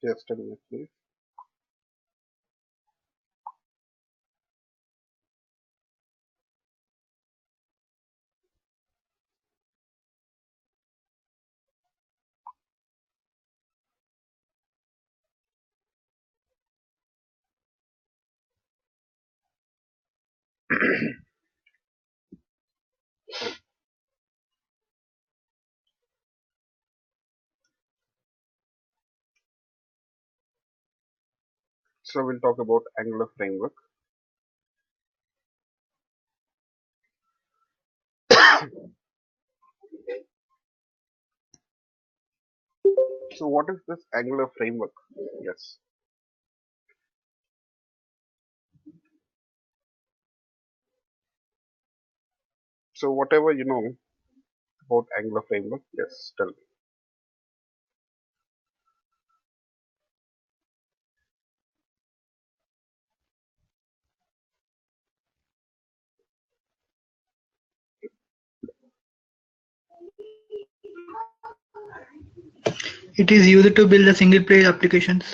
Just a minute, please. So we'll talk about Angular framework. So what is this Angular framework? Yes. So whatever you know about Angular framework, yes, tell me. It is used to build the single page applications.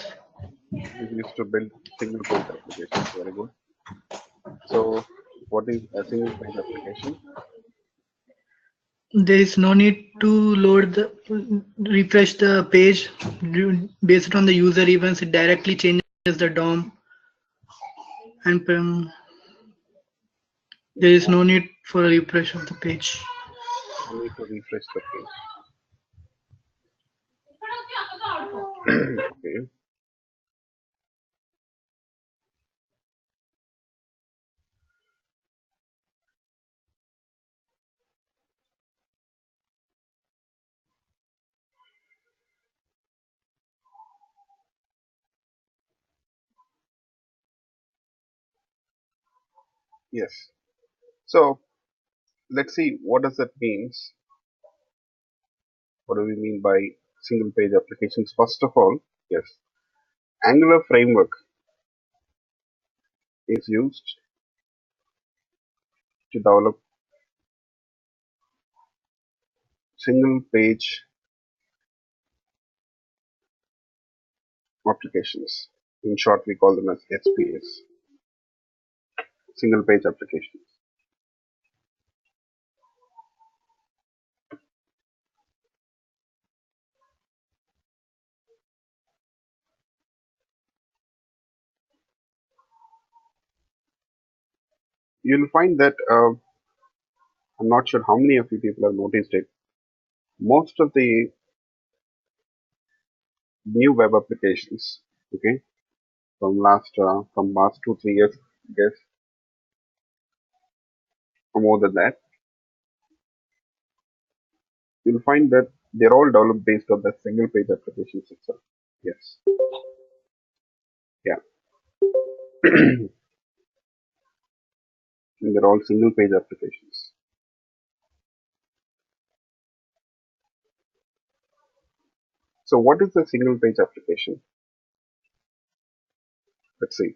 It is used to build single page applications. Very good. So what is a single page application? There is no need to refresh the page based on the user events. It directly changes the DOM, and there is no need for a refresh of the page. No need to refresh the page. Okay. Yes. So let's see what does that means. What do we mean by single page applications? First of all, yes, Angular framework is used to develop single page applications. In short, we call them as SPS, single page applications. You'll find that I'm not sure how many of you people have noticed it. Most of the new web applications, okay, from last 2 3 years, I guess, or more than that, you'll find that they're all developed based on the single page applications itself. Yes, yeah, and they're all single page applications. So, what is a single page application? Let's see.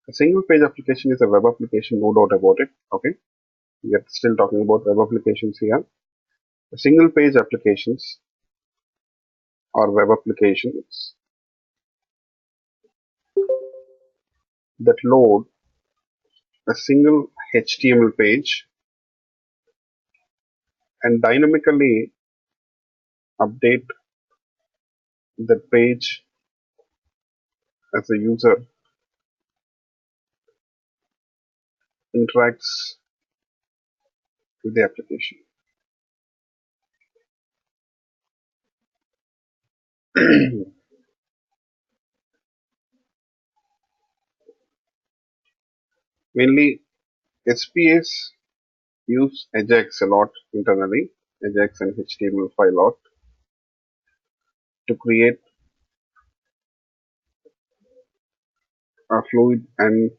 A single page application is a web application, no doubt about it. Okay, we are still talking about web applications here. A single page applications are web applications that load a single HTML page and dynamically update the page as the user interacts with the application. Mainly, SPS use Ajax a lot internally, Ajax and HTML5 a lot to create fluid and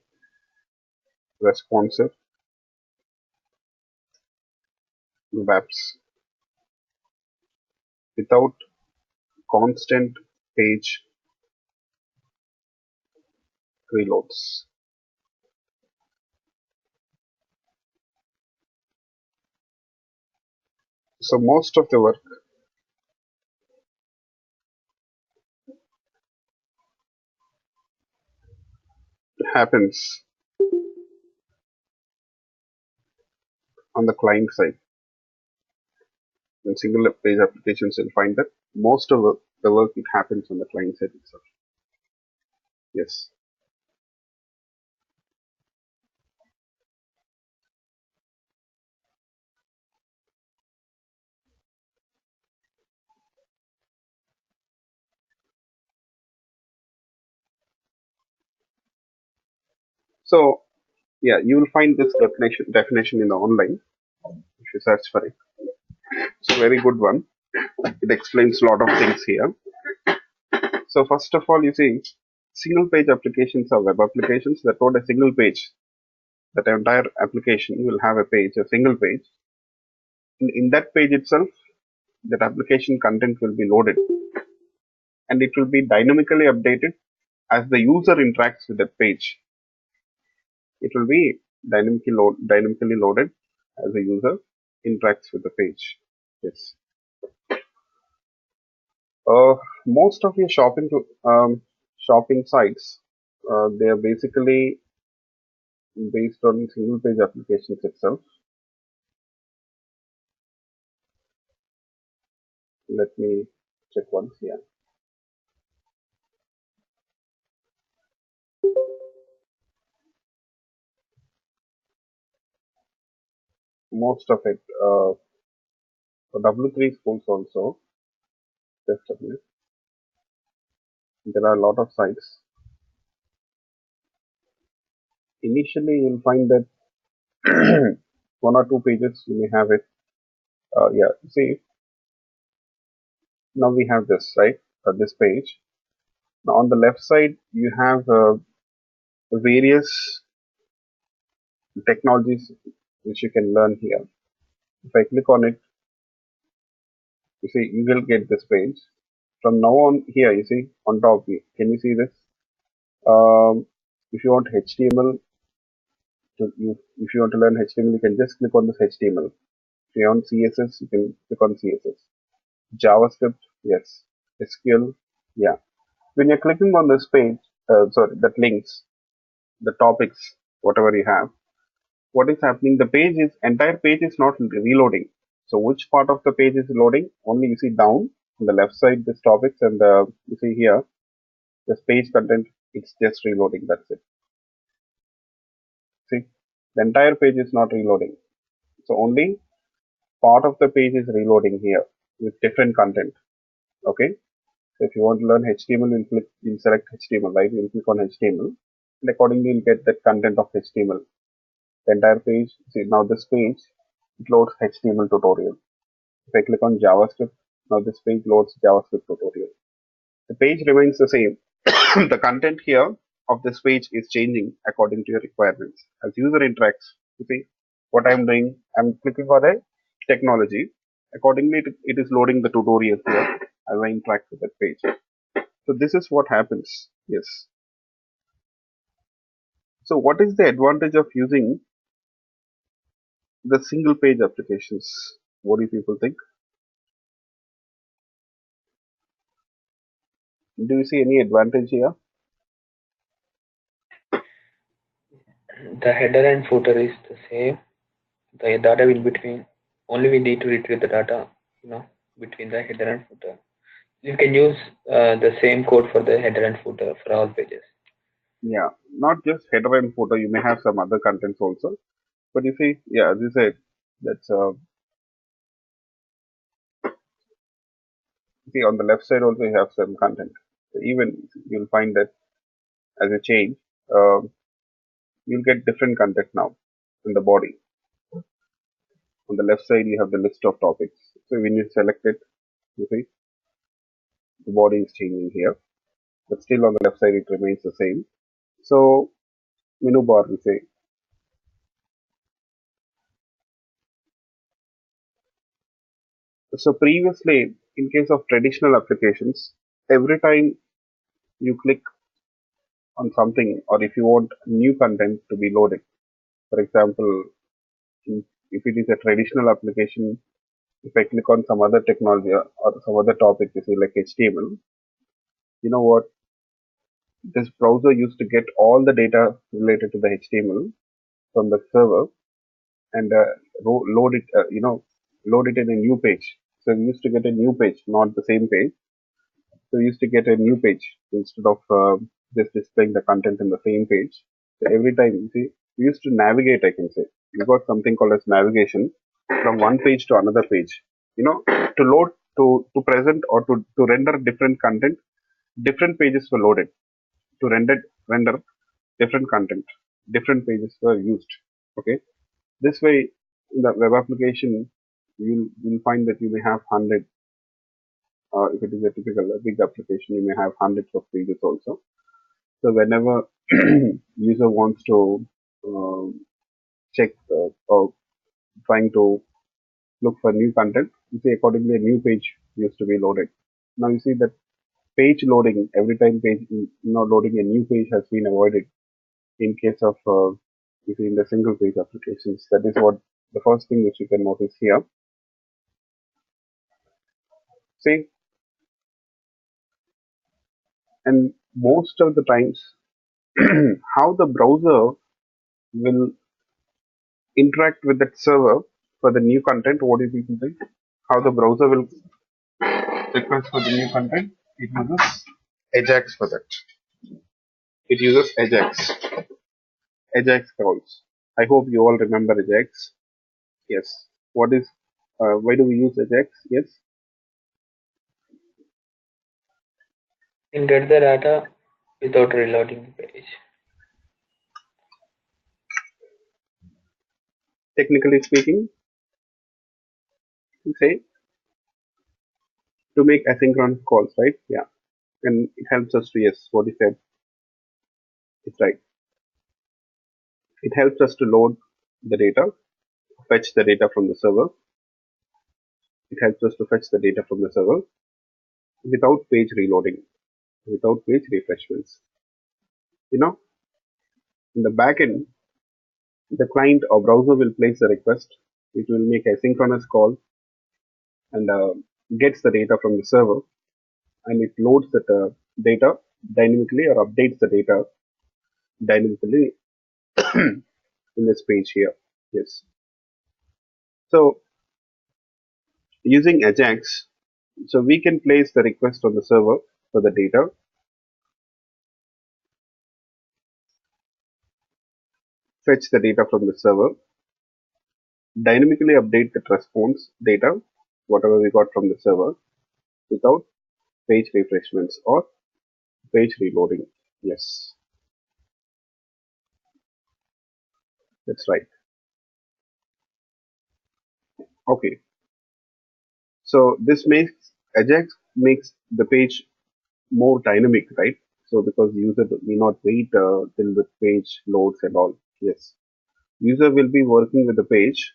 responsive webs without constant page reloads. So most of the work happens on the client side. In single page applications, you'll find that most of the work it happens on the client side itself. Yes. So yeah, you will find this definition in the online if you search for it. It's a very good one. It explains a lot of things here. So first of all, you see, single page applications are web applications that hold a single page. That entire application will have a page, a single page. In that page itself, that application content will be loaded and it will be dynamically updated as the user interacts with that page. It will be dynamically loaded as the user interacts with the page. Yes. Uh, Most of your shopping sites, they are basically based on single page applications itself. Let me check once here. Most of it, for W3 schools also, just a minute. There are a lot of sites. Initially, you'll find that one or two pages you may have it. Yeah, see, now we have this, right? This page. Now on the left side, you have various technologies which you can learn here. If I click on it, you see, you will get this page. From now on here, you see, on top, can you see this? If you want HTML, if you want to learn HTML, you can just click on this HTML. If you want CSS, you can click on CSS. JavaScript, yes. SQL, yeah. When you're clicking on this page, that links, the topics, whatever you have, what is happening? The entire page is not reloading. So which part of the page is loading? Only you see down on the left side, this topics, and you see here, this page content, it's just reloading. That's it. See, the entire page is not reloading. So only part of the page is reloading here with different content. Okay. So if you want to learn HTML, you'll select HTML, right? You'll click on HTML, and accordingly you'll get that content of HTML. The entire page. See now this page, it loads HTML tutorial. If I click on JavaScript, now this page loads JavaScript tutorial. The page remains the same. The content here of this page is changing according to your requirements. As user interacts, you see what I'm doing, I'm clicking on a technology. Accordingly, it is loading the tutorial here as I interact with that page. So this is what happens. Yes. So what is the advantage of using the single page applications? What do people think? Do you see any advantage here? The header and footer is the same. The data will between only we need to retrieve the data, between the header and footer. You can use the same code for the header and footer for all pages. Yeah, not just header and footer. You may have some other contents also. But you see, yeah, as you said, that's see on the left side also you have some content. So even you'll find that as a change, uh, you'll get different content now in the body. On the left side you have the list of topics. So when you select it, you see the body is changing here, but still on the left side it remains the same. So menu bar we say. So previously, in case of traditional applications, every time you click on something, or if you want new content to be loaded, for example, if it is a traditional application, if I click on some other technology or some other topic, you see like HTML, you know what? This browser used to get all the data related to the HTML from the server and load it, load it in a new page. So we used to get a new page, not the same page. So we used to get a new page instead of just displaying the content in the same page. So every time, you see, we used to navigate, I can say. We got something called as navigation from one page to another page. To load, to present or to render different content, different pages were loaded. To render different content, different pages were used. Okay. This way, in the web application, you'll find that you may have 100, if it is a typical a big application, you may have hundreds of pages also. So whenever user wants to check or trying to look for new content, you see accordingly a new page used to be loaded. Now you see that page loading, every time loading a new page has been avoided in case of you see in the single page applications. That is what the first thing which you can notice here. See, and most of the times how the browser will interact with that server for the new content. What do you people think? How the browser will request for the new content? It uses Ajax for that. It uses Ajax. Ajax calls. I hope you all remember Ajax. Yes. What is? Why do we use Ajax? Yes. You can get the data without reloading the page. Technically speaking, you say to make asynchronous calls, right? Yeah. And it helps us to, yes, what you said is right. It helps us to load the data, fetch the data from the server. It helps us to fetch the data from the server without page reloading, without page refreshments. You know, in the backend, the client or browser will place a request. It will make a synchronous call and gets the data from the server, and it loads that data dynamically or updates the data dynamically in this page here. Yes. So using Ajax, so we can place the request on the server for the data, fetch the data from the server, dynamically update the response data, whatever we got from the server, without page refreshments or page reloading. Yes, that's right. Okay, so this makes Ajax makes the page more dynamic, right? So because user may not wait till the page loads and all. Yes, user will be working with the page,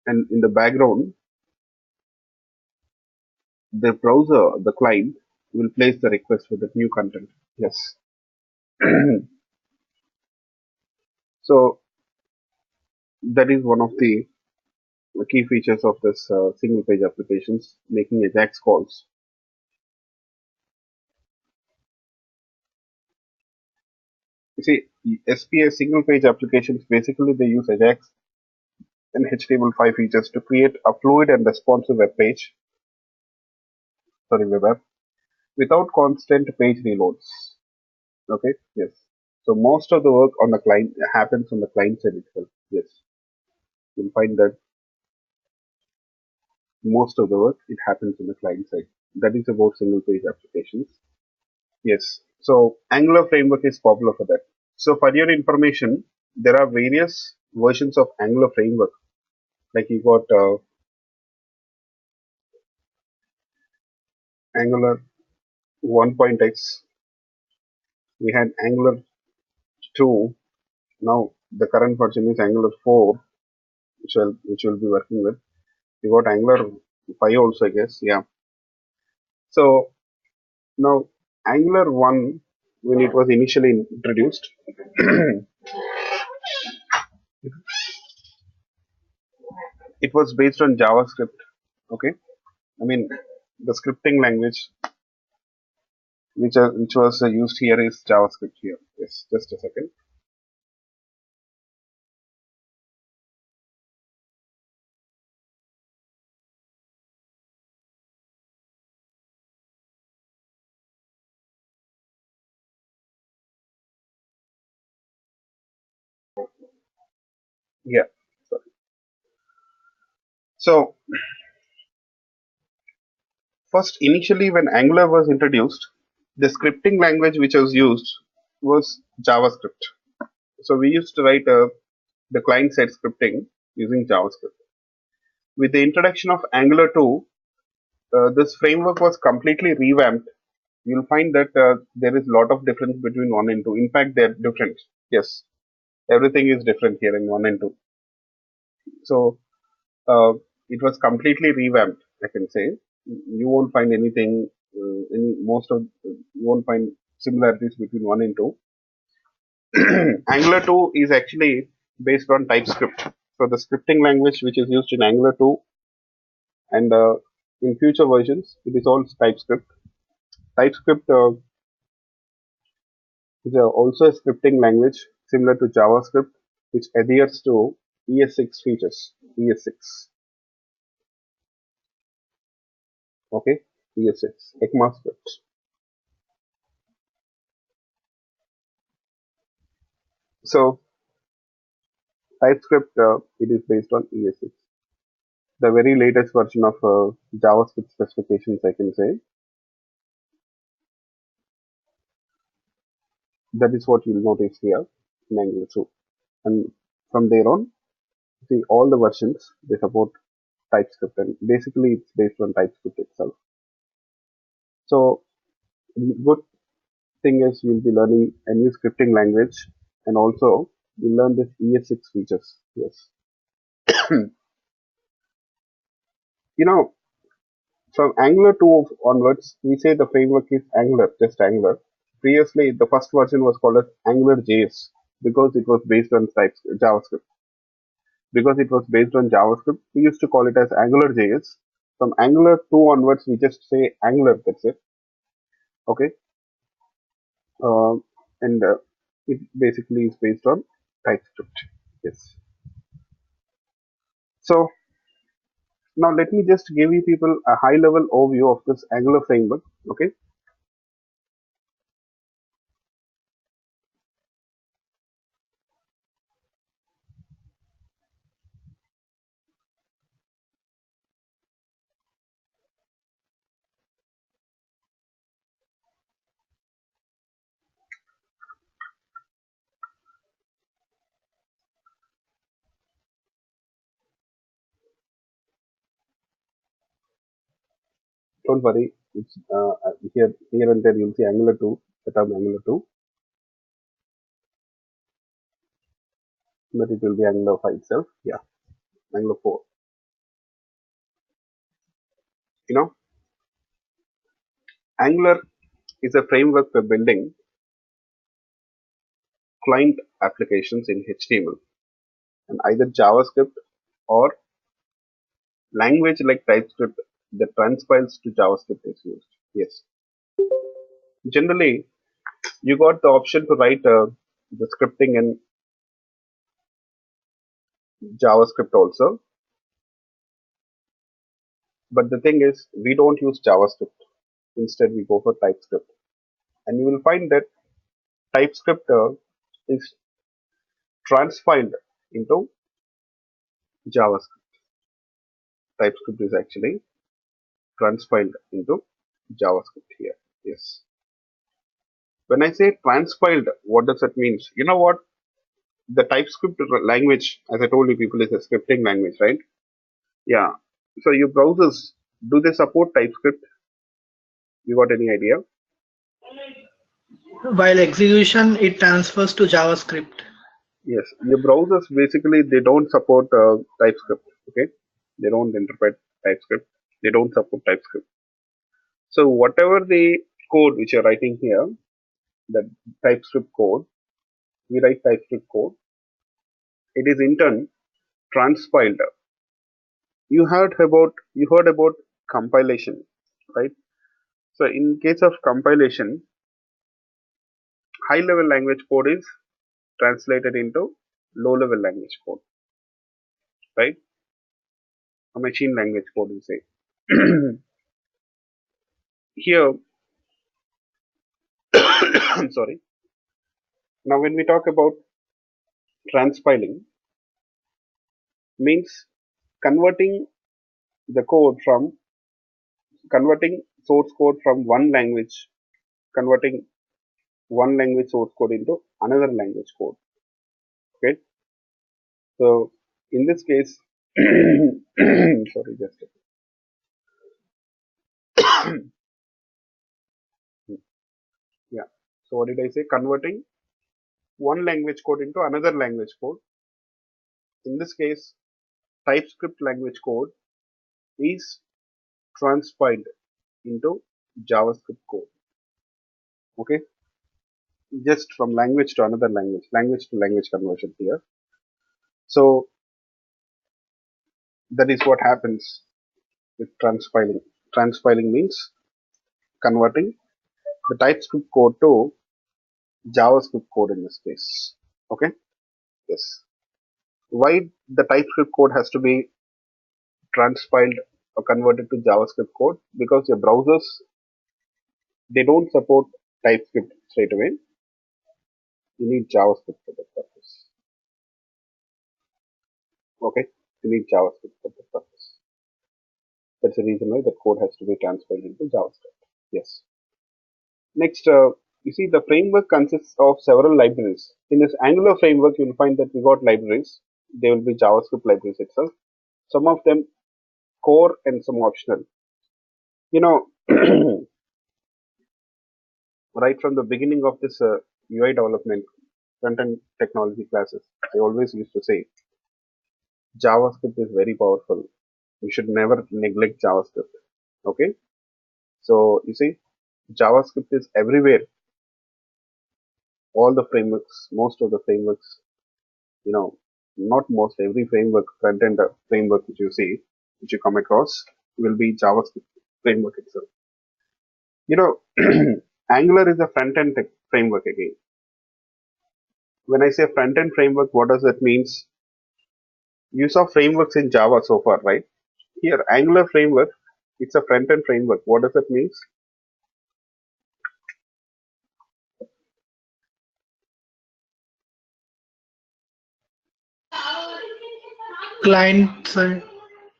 and in the background, the browser, the client, will place the request for the new content. Yes. So that is one of the key features of this single page applications, making Ajax calls. You see, SPS single page applications basically they use Ajax and HTML5 features to create a fluid and responsive web page, sorry, web app, without constant page reloads. Okay, yes. So most of the work on the client happens on the client side itself. Yes, you'll find that most of the work it happens on the client side. That is about single page applications. Yes. So Angular framework is popular for that. So for your information, there are various versions of Angular framework. Like you got Angular 1.x, we had Angular 2. Now the current version is Angular 4, which will be working with. We got Angular 5 also, I guess. Yeah. So now Angular 1, when it was initially introduced, it was based on JavaScript. Okay. I mean, the scripting language which was used here is JavaScript here. Yes, just a second. Yeah. Sorry. So first, initially when Angular was introduced, the scripting language which was used was JavaScript. So we used to write the client-side scripting using JavaScript. With the introduction of Angular 2, this framework was completely revamped. You'll find that there is a lot of difference between 1 and 2. In fact, they're different. Yes, everything is different here in 1 and 2. So it was completely revamped, I can say. You won't find anything, you won't find similarities between 1 and 2. Angular 2 is actually based on TypeScript. So the scripting language which is used in Angular 2 and in future versions, it is all TypeScript. TypeScript is also a scripting language similar to JavaScript, which adheres to ES6 features. ES6. Okay, ES6. ECMAScript. So TypeScript, it is based on ES6. The very latest version of JavaScript specifications, I can say. That is what you'll notice here in Angular 2. And from there on, see all the versions, they support TypeScript, and basically it's based on TypeScript itself. So good thing is you'll be learning a new scripting language, and also you'll learn this ES6 features. Yes. You know, from Angular 2 onwards, we say the framework is Angular, just Angular. Previously, the first version was called as AngularJS because it was based on JavaScript. Because it was based on JavaScript, we used to call it as AngularJS. From Angular 2 onwards, we just say Angular, that's it. Okay. And it basically is based on TypeScript. Yes. So now let me just give you people a high level overview of this Angular framework. Okay. Don't worry. It's here and there you'll see Angular 2, the term Angular 2, but it will be Angular 5 itself. Yeah, Angular 4. You know, Angular is a framework for building client applications in HTML, and either JavaScript or language like TypeScript that transpiles to JavaScript is used. Yes. Generally, you got the option to write the scripting in JavaScript also, but the thing is, we don't use JavaScript. Instead, we go for TypeScript, and you will find that TypeScript is transpiled into JavaScript. TypeScript is actually transpiled into JavaScript here. Yes. When I say transpiled, what does that mean? You know what? The TypeScript language, as I told you, people, is a scripting language, right? Yeah. So your browsers, do they support TypeScript? You got any idea? While execution, it transfers to JavaScript. Yes, your browsers basically they don't support TypeScript. Okay, they don't interpret TypeScript. They don't support TypeScript. So whatever the code which you're writing here, the TypeScript code, we write TypeScript code. It is in turn transpiled. You heard about compilation, right? So in case of compilation, high level language code is translated into low level language code, right? A machine language code, we say. Here, I'm sorry. Now, when we talk about transpiling, means converting the code from converting source code from converting one language source code into another language code. Okay, so in this case, sorry, just a yeah. So what did I say? Converting one language code into another language code. In this case, TypeScript language code is transpiled into JavaScript code. Okay, just from language to another language to language conversion here. So that is what happens with transpiling. Transpiling means converting the TypeScript code to JavaScript code in this case. Okay, yes. Why the TypeScript code has to be transpiled or converted to JavaScript code? Because your browsers they don't support TypeScript straight away. You need JavaScript for that purpose. Okay, you need JavaScript for that purpose. That's the reason why that code has to be transpiled into JavaScript. Yes. Next, you see the framework consists of several libraries. In this Angular framework, you'll find that we got libraries. They will be JavaScript libraries itself. Some of them core and some optional. You know, right from the beginning of this UI development, front-end technology classes, I always used to say JavaScript is very powerful. You should never neglect JavaScript. Okay, so you see, JavaScript is everywhere. All the frameworks, most of the frameworks, you know, not most, every framework, front-end framework which you see, which you come across, will be JavaScript framework itself. You know, Angular is a front-end framework again. When I say front-end framework, what does that means? You saw frameworks in Java so far, right? Here, Angular framework, it's a front-end framework. What does that mean? Client side,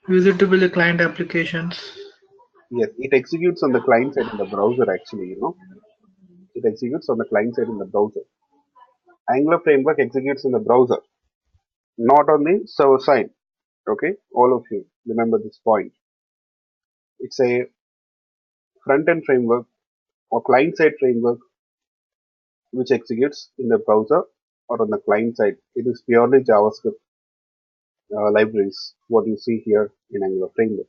use it to build the client applications. Yes, it executes on the client side in the browser actually, you know. It executes on the client side in the browser. Angular framework executes in the browser, not on the server side. Okay, all of you remember this point. It's a front-end framework or client-side framework which executes in the browser or on the client side. It is purely JavaScript libraries, what you see here in Angular framework.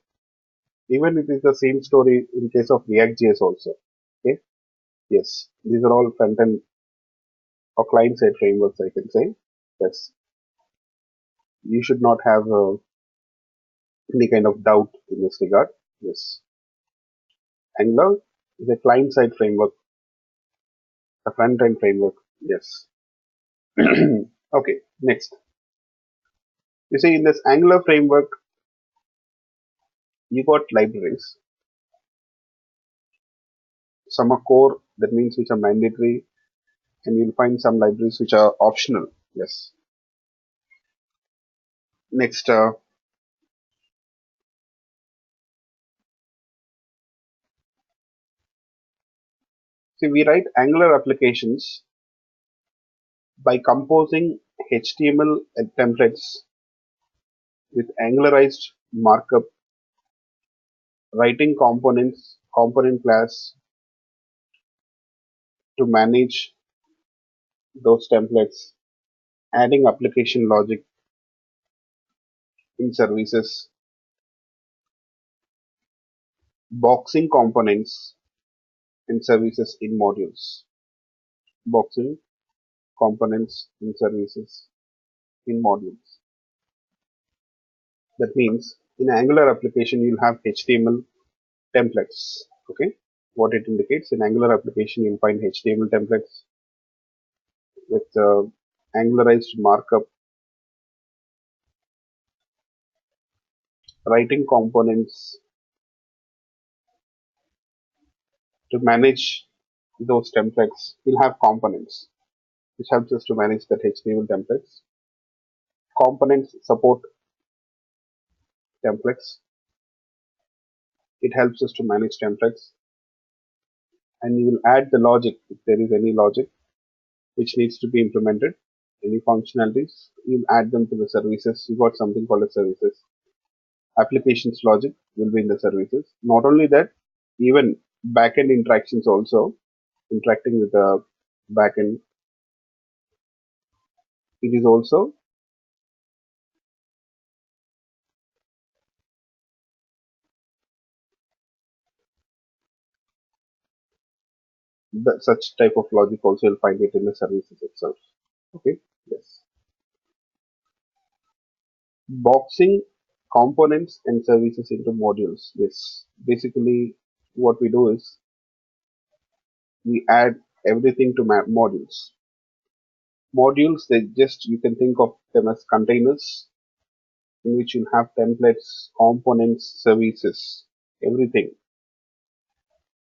Even it is the same story in case of React.js also. Okay, yes, these are all front-end or client-side frameworks, I can say. Yes, you should not have any kind of doubt in this regard. Yes, Angular is a client-side framework, a front-end framework. Yes. Okay, next. You see, in this Angular framework, you got libraries. Some are core, that means which are mandatory, and you'll find some libraries which are optional. Yes. Next, see, we write Angular applications by composing HTML templates with angularized markup, writing components, component class, to manage those templates, adding application logic in services, boxing components and services in modules, boxing components in services in modules. That means in Angular application you'll have HTML templates. Okay, what it indicates in Angular application you'll find HTML templates with angularized markup, writing components to manage those templates. We'll have components which helps us to manage that HTML templates. Components support templates. It helps us to manage templates, and you will add the logic if there is any logic which needs to be implemented, any functionalities, you'll add them to the services. You got something called as services. Applications logic will be in the services. Not only that, even backend interactions also, interacting with the backend, it is also such type of logic also you'll find it in the services itself. Okay, yes. Boxing components and services into modules. Yes, basically what we do is we add everything to modules. Modules, they just, you can think of them as containers in which you have templates, components, services, everything.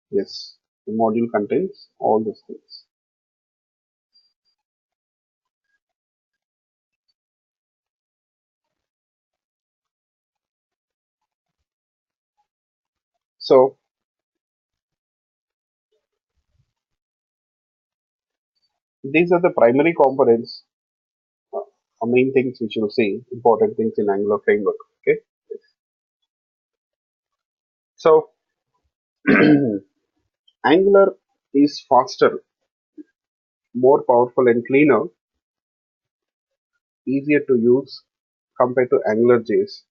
Yes, the module contains all those things. So these are the primary components, main things which you'll see, important things in Angular framework. Okay, so Angular is faster, more powerful and cleaner, easier to use compared to AngularJS.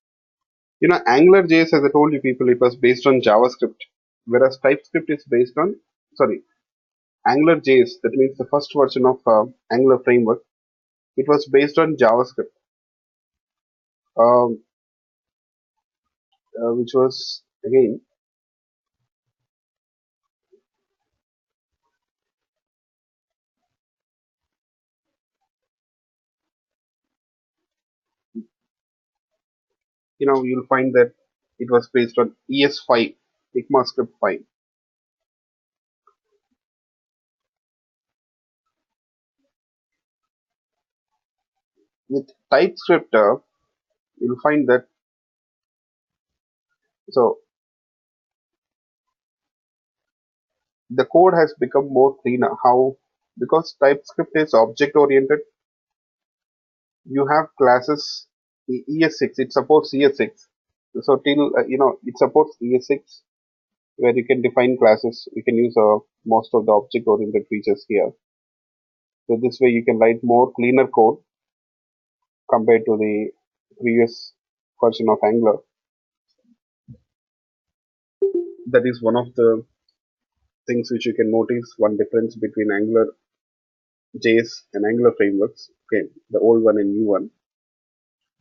You know, AngularJS, as I told you people, it was based on JavaScript, whereas TypeScript is based on, sorry, AngularJS, that means the first version of Angular framework, it was based on JavaScript, um, which was again, you know, you'll find that it was based on ES5, ECMAScript 5. With TypeScript, you'll find that, so the code has become more cleaner. How? Because TypeScript is object oriented, you have classes ES6, it supports ES6. So till it supports ES6 where you can define classes. You can use most of the object oriented features here. So this way you can write more cleaner code compared to the previous version of Angular. That is one of the things which you can notice, one difference between Angular JS and Angular frameworks. Okay, the old one and new one.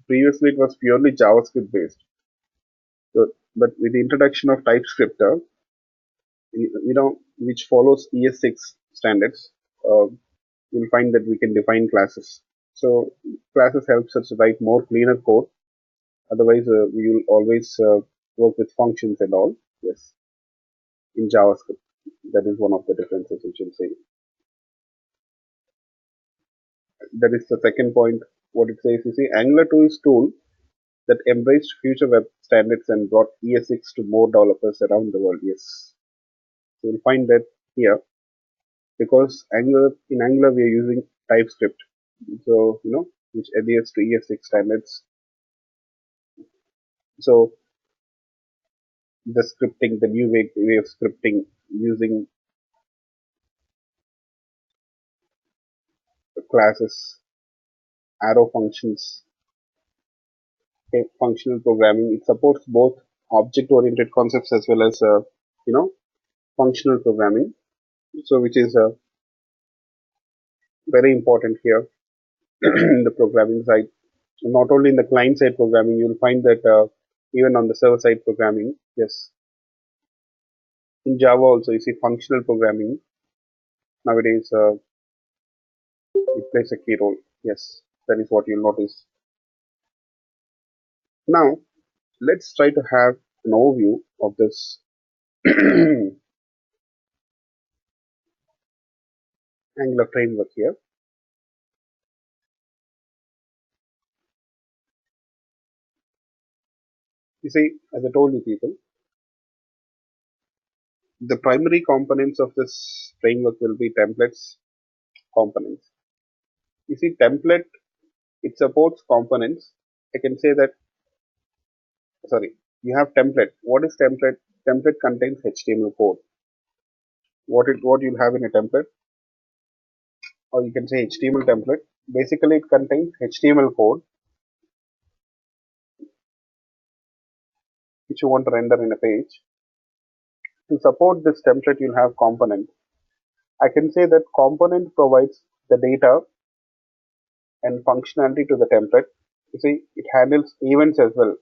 Previously it was purely JavaScript based. So, but with the introduction of TypeScript, which follows ES6 standards, you'll find that we can define classes. So classes helps us write more cleaner code. Otherwise, we will always work with functions and all. Yes, in JavaScript, that is one of the differences which you'll see. That is the second point. What it says, you see, Angular 2 is tool that embraced future web standards and brought ES6 to more developers around the world. Yes, so you'll find that here because in Angular we are using TypeScript, so which adheres to ES6 standards. So the scripting, the new way of scripting using classes, arrow functions, okay, functional programming. It supports both object-oriented concepts as well as functional programming. So which is very important here in the programming side. Not only in the client side programming, you'll find that even on the server side programming, yes. In Java also, you see functional programming nowadays it plays a key role. Yes, that is what you'll notice. Now, let's try to have an overview of this Angular framework here. You see, as I told you people, the primary components of this framework will be templates, components. You see, template, it supports components. I can say that, sorry, you have template. What is template? Template contains HTML code. What you'll have in a template, or you can say HTML template. Basically, it contains HTML code which you want to render in a page. To support this template, you'll have component. I can say that component provides the data and functionality to the template. You see, it handles events as well.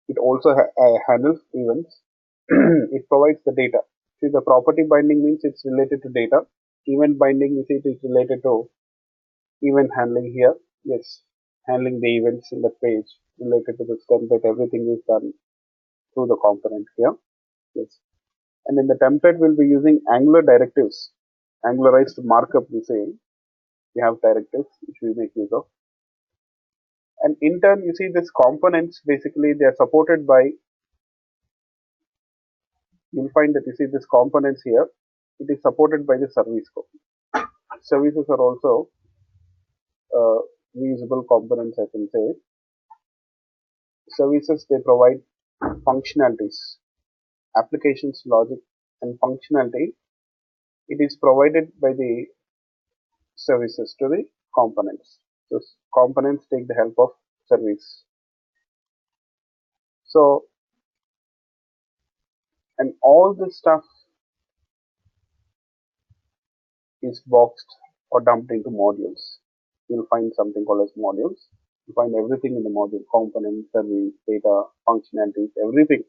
It also handles events. It provides the data. See, the property binding means it's related to data. Event binding, you see, it is related to event handling here. Yes, handling the events in the page related to this template. Everything is done through the component here. Yes. And in the template, we'll be using Angular directives. Angularized markup, we say. We have directives which we make use of. And in turn, you see these components, basically they are supported by, you'll find that you see these components here, it is supported by the service code. Services are also reusable components, I can say. Services, they provide functionalities, applications, logic, and functionality. It is provided by the services to the components. So components take the help of service. So, and all this stuff is boxed or dumped into modules. You'll find something called as modules. You find everything in the module, components, service, data, functionalities, everything.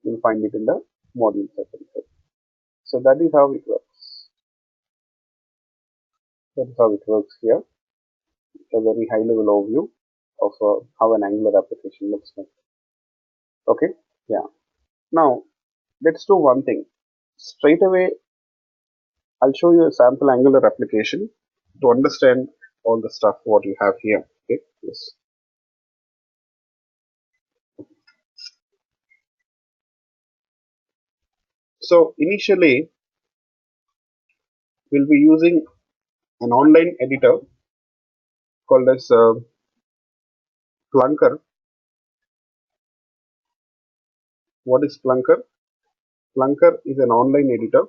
You'll find it in the module section. So that is how it works. That is how it works here. A very high level overview of how an Angular application looks like. Okay, yeah. Now let's do one thing. Straight away, I'll show you a sample Angular application to understand all the stuff what you have here. Okay, yes. So initially, we'll be using an online editor called as Plunker. What is Plunker? Plunker is an online editor,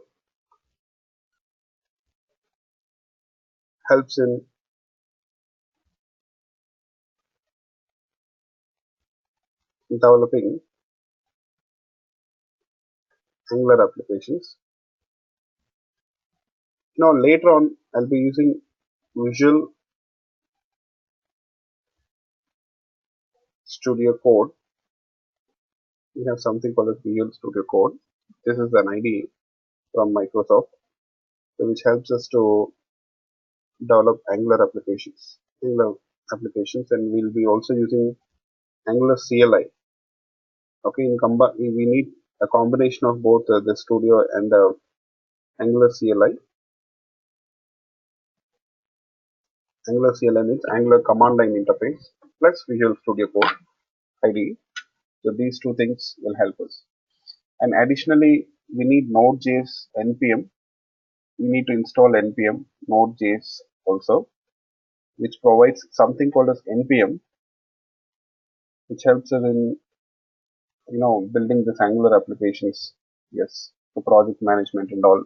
helps in developing Angular applications. Now later on, I'll be using Visual Studio Code. We have something called as Visual Studio Code. This is an IDE from Microsoft, which helps us to develop Angular applications. And we'll be also using Angular CLI. Okay, we need a combination of both the Studio and the Angular CLI. Angular CLI means Angular Command Line Interface plus Visual Studio Code IDE. So these two things will help us. And additionally, we need Node.js npm. We need to install npm Node.js also, which provides something called as npm, which helps us in building this Angular applications. Yes, the project management and all.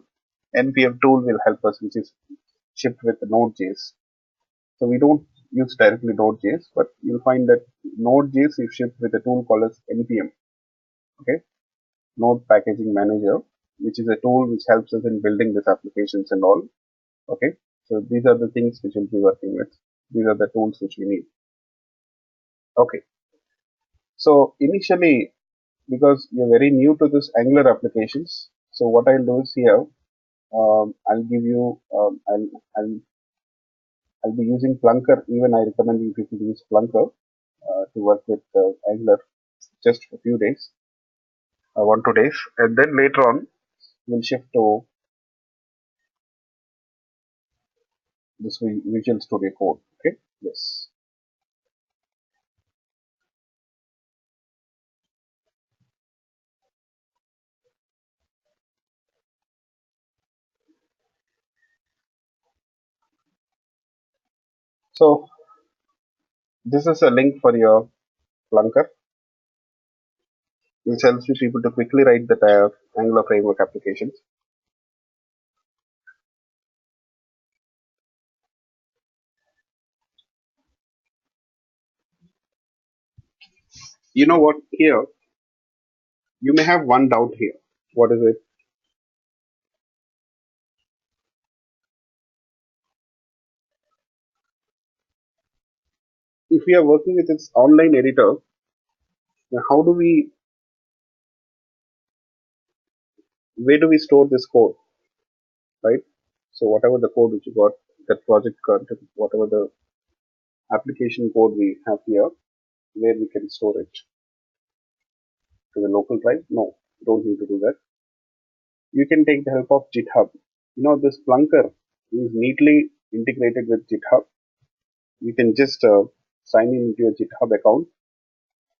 npm tool will help us, which is shipped with Node.js. So we don't use directly Node.js, but you'll find that Node.js is shipped with a tool called as NPM, okay, Node Packaging Manager, which is a tool which helps us in building these applications and all. Okay, so these are the things which we'll be working with. These are the tools which we need. Okay, so initially, because you're very new to this Angular applications, so what I'll do is here, I'll give you, I'll be using Plunker. Even I recommend you people to use Plunker to work with Angular just for a few days, 1 2 days, and then later on we'll shift to this Visual Studio Code. Okay, yes. So this is a link for your Plunker, which helps you people to quickly write the Angular framework applications. You know what? Here you may have one doubt here. What is it? If we are working with this online editor, then how do we? Where do we store this code? Right? So whatever the code which you got, that project content, whatever the application code we have here, where we can store it to the local drive? No, you don't need to do that. You can take the help of GitHub. You know, this Plunker is neatly integrated with GitHub. You can just sign in into your GitHub account.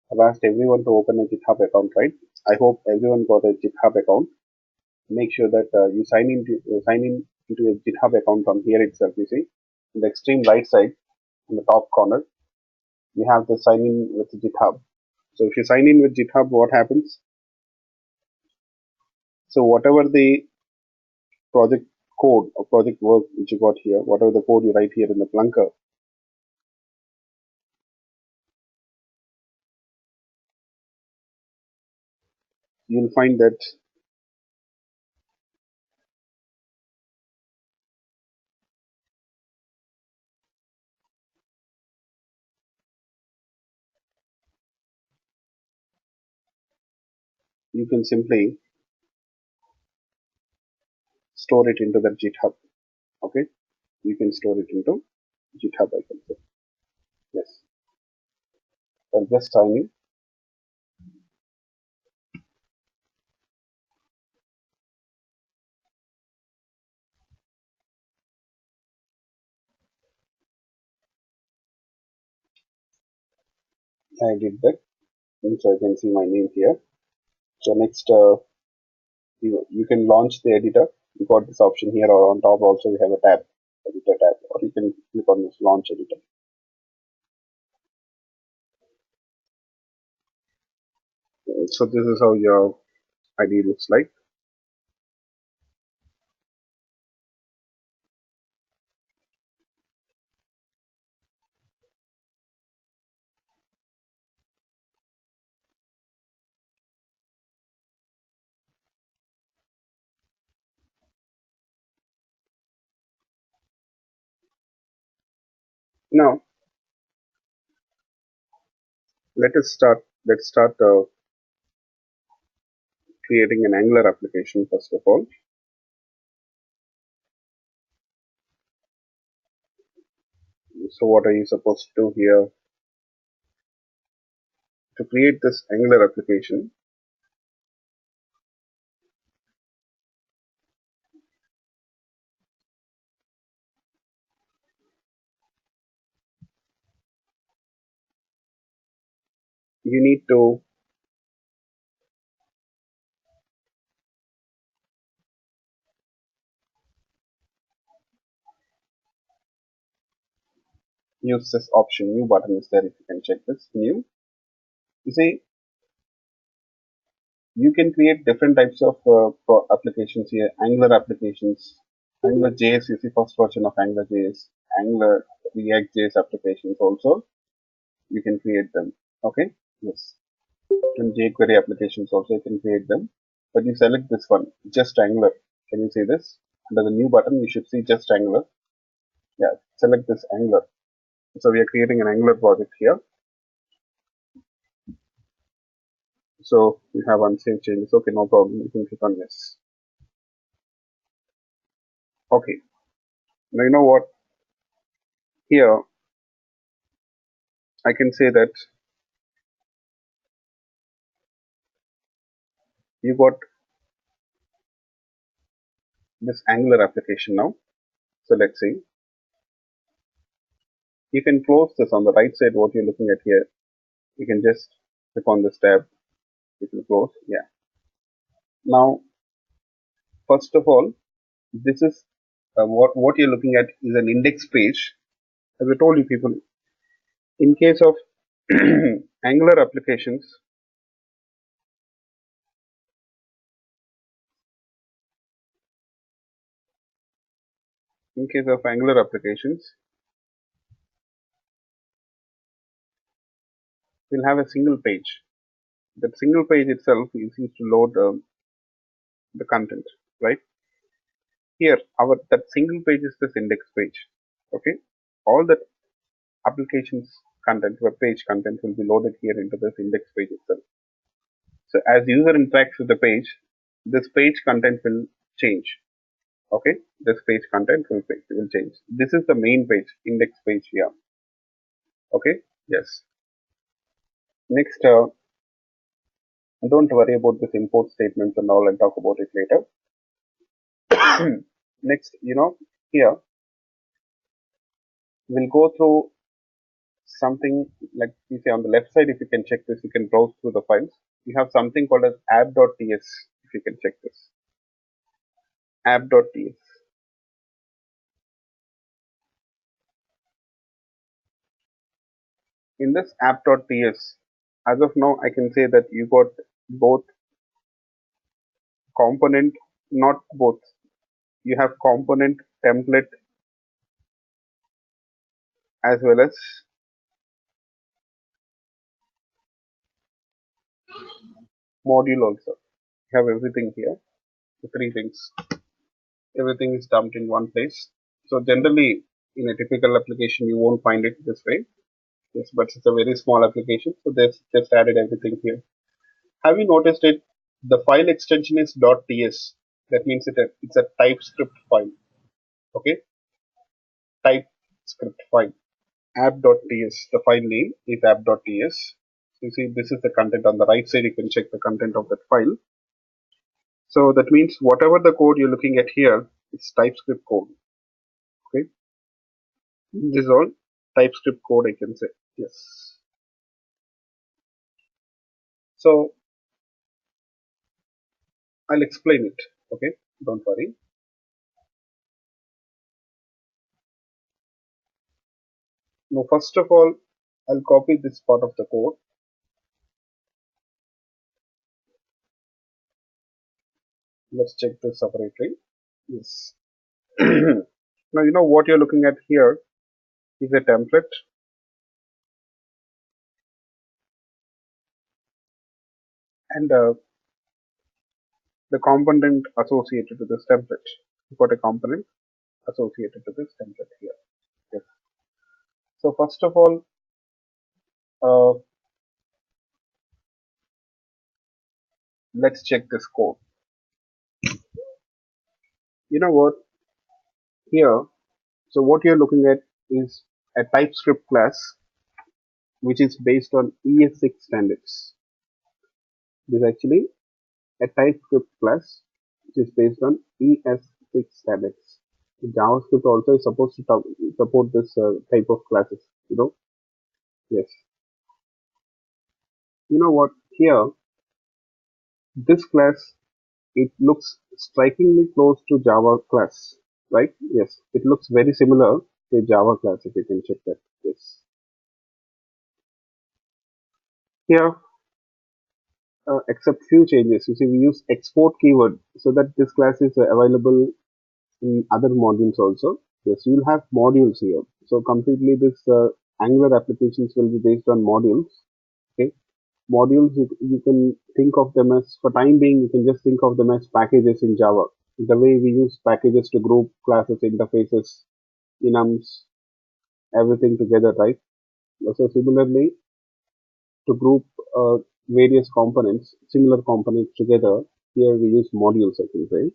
I've asked everyone to open a GitHub account, right? I hope everyone got a GitHub account. Make sure that you sign in into your GitHub account from here itself. You see, in the extreme right side, in the top corner, you have the sign in with GitHub. So if you sign in with GitHub, what happens? So whatever the project code or project work which you got here, whatever the code you write here in the Plunker, you'll find that you can simply store it into that GitHub. Okay, you can store it into GitHub. I can say yes. I'll just sign in. I did that, and so I can see my name here. So next, you can launch the editor. You got this option here, or on top also we have a tab, editor tab, or you can click on this launch editor. So this is how your ID looks like. Now Let's start creating an Angular application first of all. So what are you supposed to do here? To create this Angular application, you need to use this option. New button is there. If you can check this new, you see you can create different types of applications here. Angular applications. AngularJS is the first version of AngularJS. Angular React.js applications also, you can create them. Okay, yes. And jQuery applications also, you can create them. But you select this one, just Angular. Can you see this? Under the new button, you should see just Angular. Yeah, select this Angular. So we are creating an Angular project here. So we have unsaved changes. Okay, no problem. You can click on yes. Okay. Now you know what? Here I can say that you got this Angular application now. So let's see. You can close this on the right side. What you're looking at here, you can just click on this tab. It will close. Yeah. Now, first of all, this is what you're looking at is an index page. As I told you, people, in case of Angular applications, in case of Angular applications, we'll have a single page. That single page itself is used to load the content, right? Here, our that single page is this index page. Okay, all the applications content, web page content will be loaded here into this index page itself. So as user interacts with the page, this page content will change. Okay, this page content will change. This is the main page, index page here. Okay, yes. Next, don't worry about this import statements and all. I'll talk about it later. Next, here we'll go through something like you say on the left side. If you can check this, you can browse through the files. You have something called as app.ts. If you can check this, app.ts. In this app.ts, as of now, I can say that you got both component, not both. You have component, template, as well as module also. You have everything here. The three things. Everything is dumped in one place. So generally, in a typical application, you won't find it this way. Yes, but it's a very small application, so they've just added everything here. Have you noticed it? The file extension is .ts. That means it's a TypeScript file. Okay, TypeScript file. App.ts. The file name is app.ts. You see, this is the content on the right side. You can check the content of that file. So that means whatever the code you're looking at here, it's TypeScript code. Okay, this is all TypeScript code, I can say. Yes. So I'll explain it. Okay, don't worry. Now, first of all, I'll copy this part of the code. Let's check this separately. Yes. Now, you know what you're looking at here is a template, and the component associated to this template. You've got a component associated to this template here. Yes. So first of all, uh, let's check this code. You know what? Here, so what you're looking at is a TypeScript class which is based on ES6 standards. This is actually a TypeScript class which is based on ES6 standards. JavaScript also is supposed to support this type of classes. Yes. You know what? Here, this class, it looks strikingly close to Java class, right? Yes, it looks very similar to Java class. If you can check that. Yes. Here, except few changes. You see, we use export keyword so that this class is available in other modules also. Yes, you'll have modules here. So completely this Angular applications will be based on modules. Okay, modules you can think of them as, for time being, you can just think of them as packages in Java. The way we use packages to group classes, interfaces, enums, everything together, right? So similarly, to group uh, various components, similar components together, here we use modules, I can say.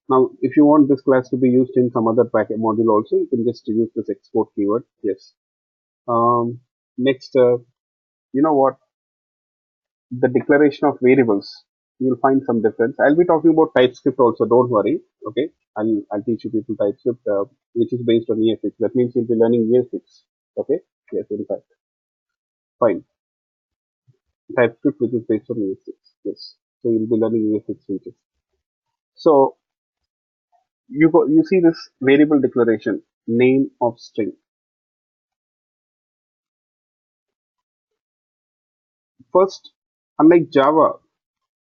Now, if you want this class to be used in some other packet module also, you can just use this export keyword. Yes. Next, you know what? The declaration of variables. You'll find some difference. I'll be talking about TypeScript also. Don't worry. Okay. I'll teach you people TypeScript, which is based on ES6. That means you'll be learning ES6. Okay. Yes. In fact, fine. TypeScript, which is based on ES6. Yes. So you'll be learning ES6 features. So you see this variable declaration, name of string. First, unlike Java,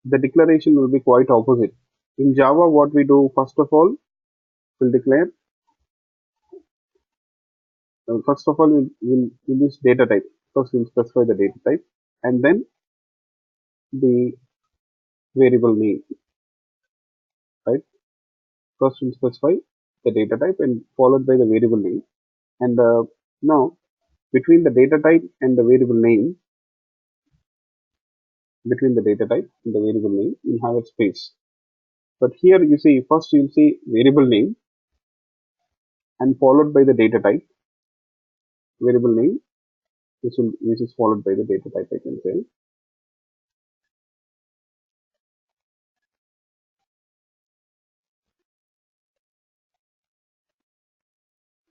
the declaration will be quite opposite. In Java, what we do, first of all, we'll declare, first of all, we'll use data type. First, we'll specify the data type and then the variable name, right? First, we'll specify the data type and followed by the variable name. And now, between the data type and the variable name, you have a space. But here you see, first you'll see variable name and followed by the data type, variable name, which is followed by the data type, I can say.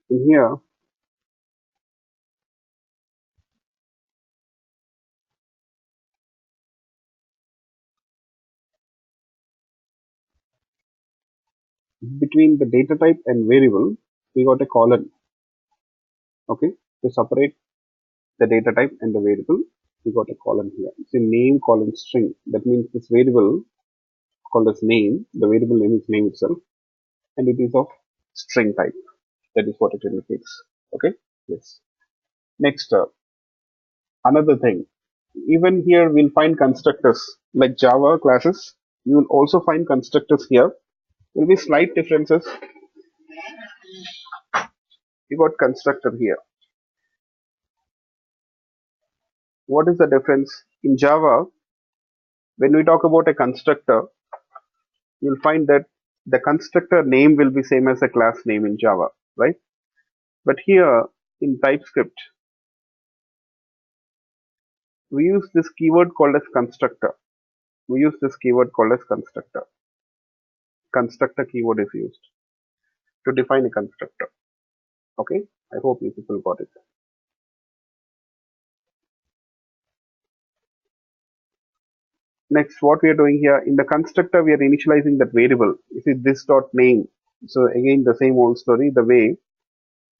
And here, between the data type and variable, we got a colon. Okay, to separate the data type and the variable, we got a colon here. It's a name colon string. That means this variable called as name, the variable name is name itself, and it is of string type. That is what it indicates. Okay, yes. Next, another thing. Even here, we'll find constructors like Java classes. You will also find constructors here. There will be slight differences. You got constructor here. What is the difference? In Java, when we talk about a constructor, you'll find that the constructor name will be same as the class name in Java, right? But here in TypeScript, we use this keyword called as constructor. We use this keyword called as constructor. Constructor keyword is used to define a constructor. Okay, I hope you people got it. Next, what we are doing here in the constructor, we are initializing that variable. You see this dot name. So again, the same old story. The way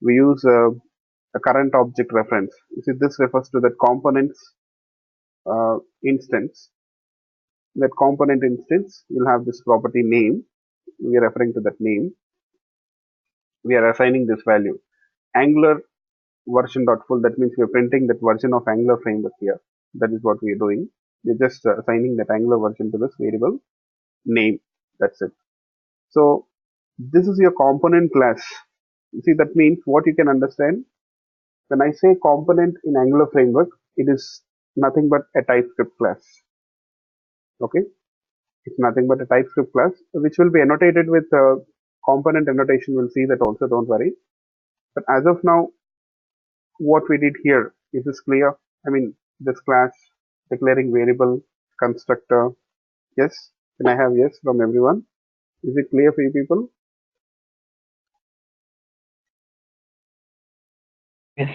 we use a current object reference. You see, this refers to that components instance. That component instance will have this property name. We are referring to that name. We are assigning this value. Angular version dot full. That means we are printing that version of Angular framework here. That is what we are doing. We are just assigning that Angular version to this variable name. That's it. So this is your component class. You see, that means what you can understand. When I say component in Angular framework, it is nothing but a TypeScript class. Okay, it's nothing but a TypeScript class, which will be annotated with component annotation. We'll see that also. Don't worry. But as of now, what we did here, is this clear? I mean, this class declaring variable constructor. Yes. Can I have yes from everyone? Is it clear for you people? Yes.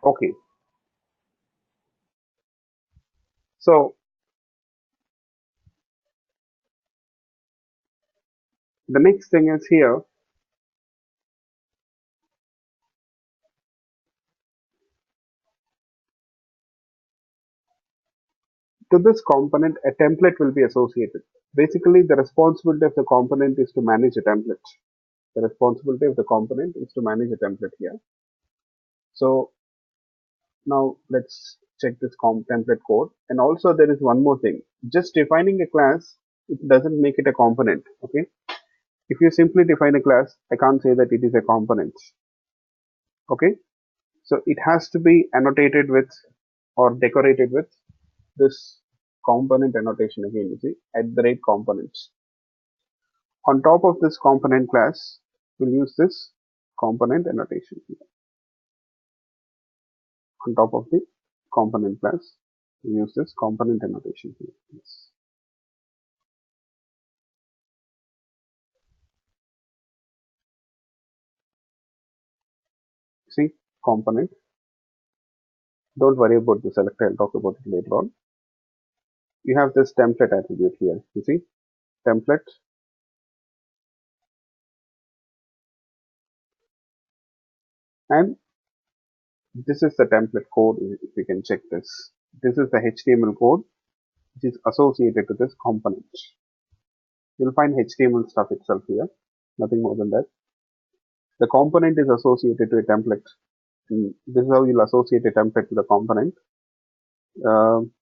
Okay. So the next thing is here. To this component, a template will be associated. Basically, the responsibility of the component is to manage a template. The responsibility of the component is to manage a template here. So now let's check this template code. And also there is one more thing. Just defining a class, it doesn't make it a component. Okay. If you simply define a class, I can't say that it is a component. Okay. So it has to be annotated with or decorated with this component annotation again, you see, @components. On top of this component class, we'll use this component annotation here. On top of the component class, we use this component annotation here. Yes. See, component. Don't worry about the selector, I'll talk about it later on. You have this template attribute here. You see, template. And this is the template code, if you can check this. This is the HTML code which is associated to this component. You'll find HTML stuff itself here, nothing more than that. The component is associated to a template. And this is how you'll associate a template to the component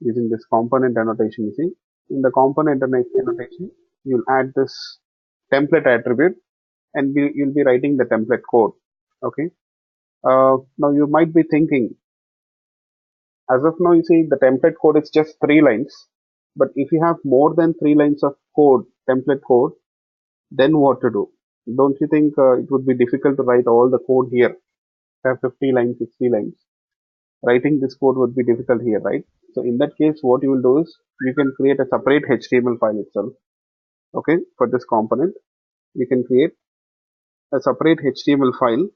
using this component annotation. You see, in the component annotation, you'll add this template attribute, and you'll be writing the template code. Okay. Now you might be thinking, as of now, you see the template code is just 3 lines. But if you have more than 3 lines of code, template code, then what to do? Don't you think it would be difficult to write all the code here? Have 50 lines, 60 lines. Writing this code would be difficult here, right? So in that case, what you will do is you can create a separate HTML file itself. Okay, for this component, you can create a separate HTML file,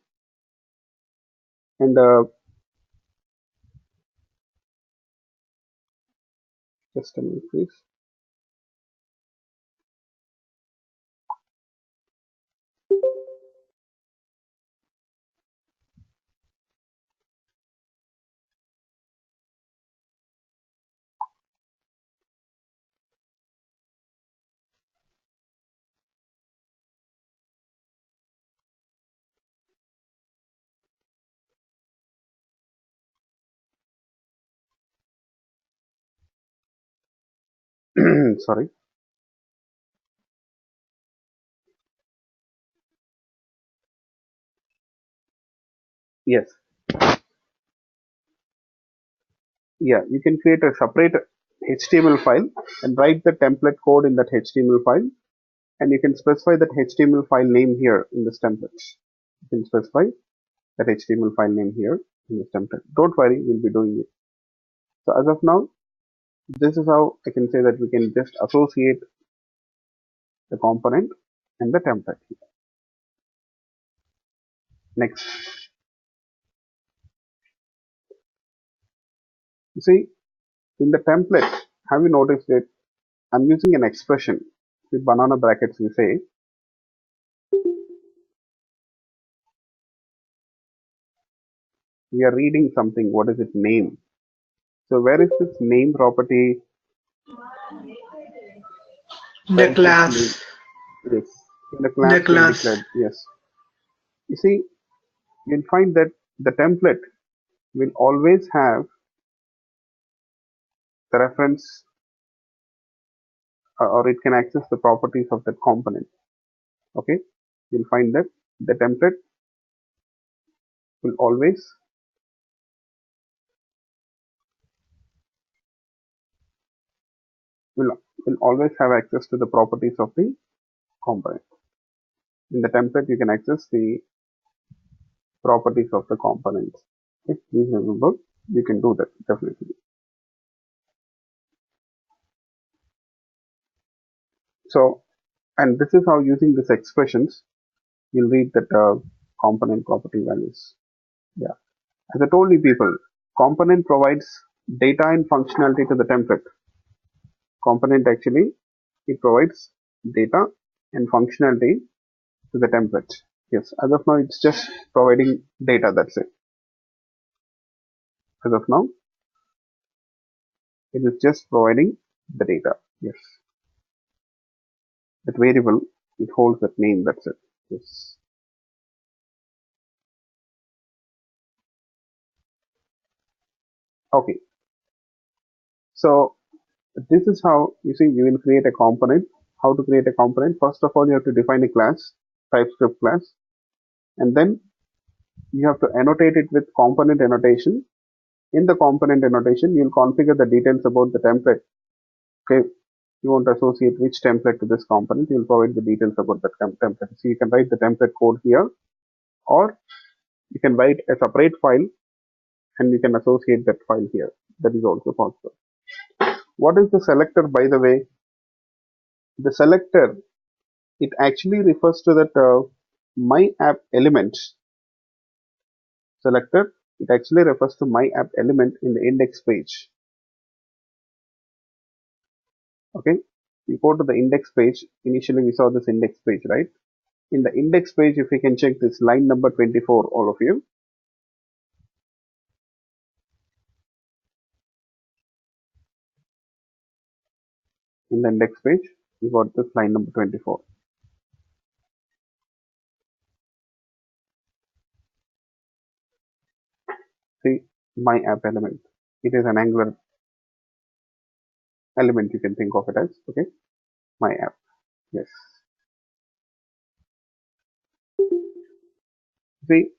and just a minute, please. Sorry. Yes. Yeah, you can create a separate HTML file and write the template code in that HTML file, and you can specify that HTML file name here in this template. You can specify that HTML file name here in this template. Don't worry, we'll be doing it. So as of now, this is how I can say that we can just associate the component and the template here. Next. You see, in the template, have you noticed that I'm using an expression with banana brackets? We say we are reading something. What is it? Name. So where is this name property? The class. Yes, in the class. The class. Declared. Yes. You see, you'll find that the template will always have the reference, or it can access the properties of that component. Okay, you'll find that the template will always have access to the properties of the component. In the template, you can access the properties of the component. Okay, please remember, you can do that definitely. So, and this is how, using these expressions, you'll read that component property values. Yeah, as I told you people, component provides data and functionality to the template. Component actually, it provides data and functionality to the template. Yes, as of now, it's just providing data, that's it. As of now, It is just providing the data. Yes. That variable, it holds that name, that's it. Yes. Okay. So this is how you see you will create a component. How to create a component? First of all, you have to define a class, TypeScript class, and then you have to annotate it with component annotation. In the component annotation, you'll configure the details about the template. Okay, you want to associate which template to this component, you'll provide the details about that template. So you can write the template code here, or you can write a separate file and you can associate that file here. That is also possible. What is the selector, by the way? The selector, it actually refers to that my app element selector. It actually refers to my app element in the index page. Okay, we go to the index page. Initially we saw this index page, right? In the index page, if we can check this line number 24, all of you. In the index page, we got this line number 24. See, my app element. It is an Angular element, you can think of it as. Okay, my app. Yes. See,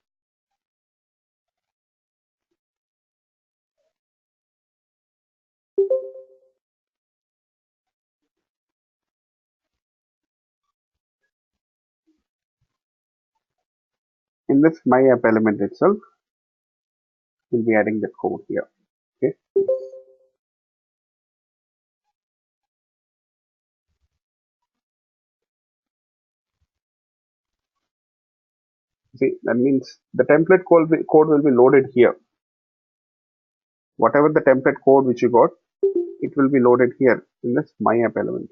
in this my app element itself, we'll be adding that code here. Okay. See, that means the template code will be loaded here. Whatever the template code which you got, it will be loaded here in this my app element.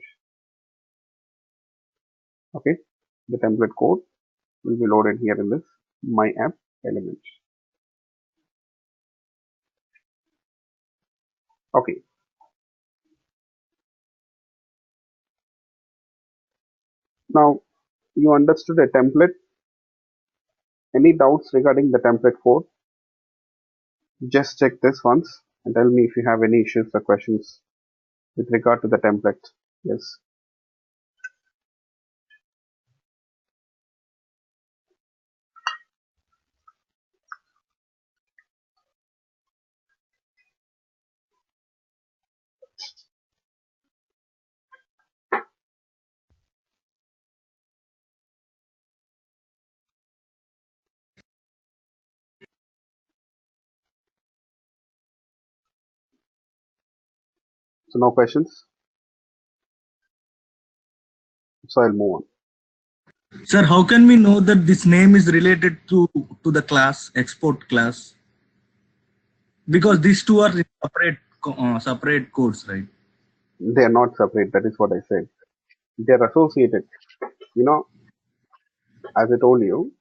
Okay, the template code will be loaded here in this my app element. Okay, now you understood a template. Any doubts regarding the template code? Just check this once and tell me if you have any issues or questions with regard to the template. Yes. So no questions. So I'll move on. Sir, how can we know that this name is related to the class, export class? Because these two are separate codes, right? They are not separate. That is what I said. They are associated. You know, as I told you,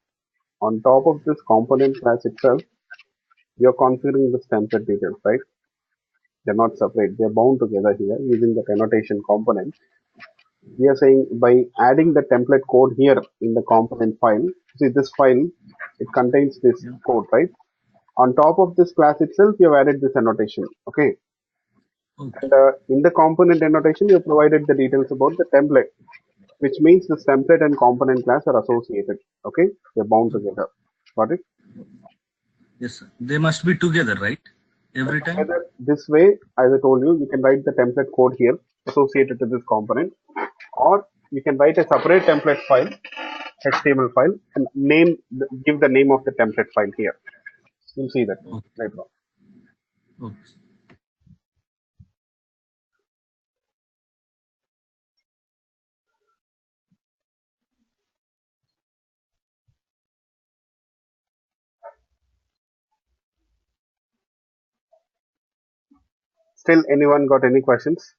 on top of this component class itself, you're configuring this template details, right? They're not separate. They're bound together here using the annotation component. We are saying by adding the template code here in the component file. See this file, it contains this Yeah. code, right? On top of this class itself, you have added this annotation. Okay. Okay. And in the component annotation, you provided the details about the template, which means this template and component class are associated. Okay. They're bound together. Got it? Yes, sir. They must be together, right? Every time? Either this way, as I told you, you can write the template code here associated to this component, or you can write a separate template file, HTML file, and give the name of the template file here. You'll see that Okay. later on. Okay. Still, anyone got any questions?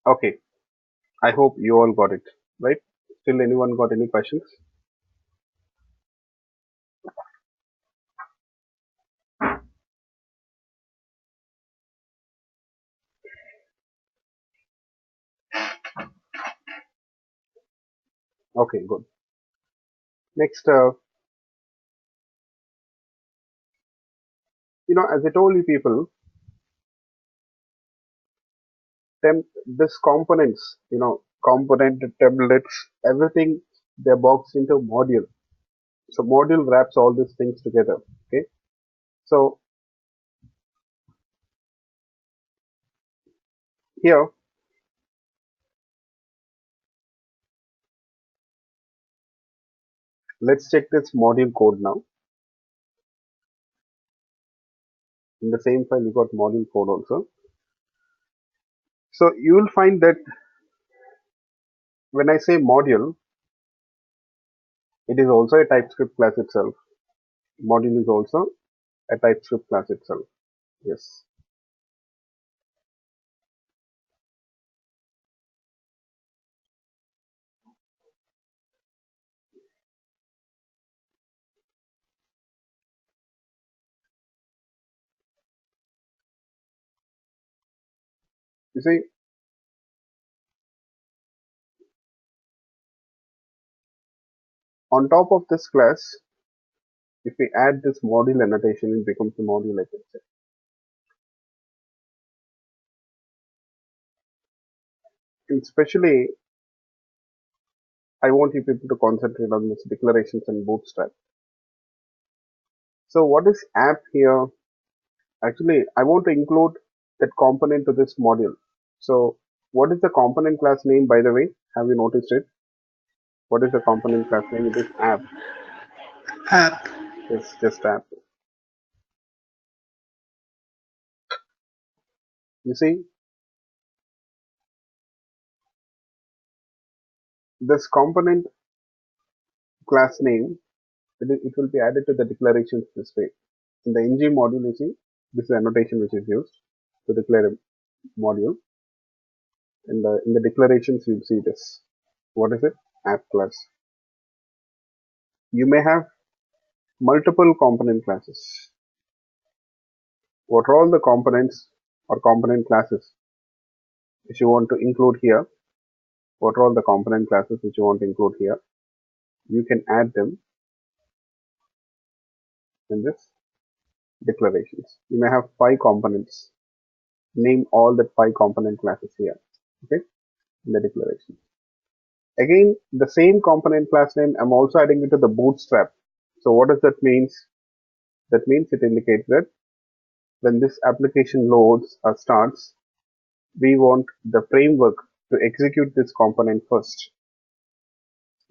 Okay, I hope you all got it, right? Still anyone got any questions? Okay, good. Next, as I told you people, this components, component templates, everything, they're boxed into module. So module wraps all these things together. Okay. So here, let's check this module code now. In the same file, you got module code also. So you will find that when I say module, it is also a TypeScript class itself. Module is also a TypeScript class itself. Yes. You see, on top of this class, if we add this module annotation, it becomes a module, I can say. And especially, I want you people to concentrate on this declarations and bootstrap. So what is app here? Actually, I want to include that component to this module. So what is the component class name, by the way? Have you noticed it? What is the component class name? It is app. App. It's just app. You see, this component class name, it will be added to the declarations this way. In the ng module, you see, this is the annotation which is used to declare a module. And in the declarations, you'll see this. What is it? App class. You may have multiple component classes. What are all the components or component classes which you want to include here? What are all the component classes which you want to include here? You can add them in this declarations. You may have 5 components. Name all the 5 component classes here. Okay, in the declaration. Again, the same component class name, I'm also adding it to the bootstrap. So what does that means? That means it indicates that when this application loads or starts, we want the framework to execute this component first.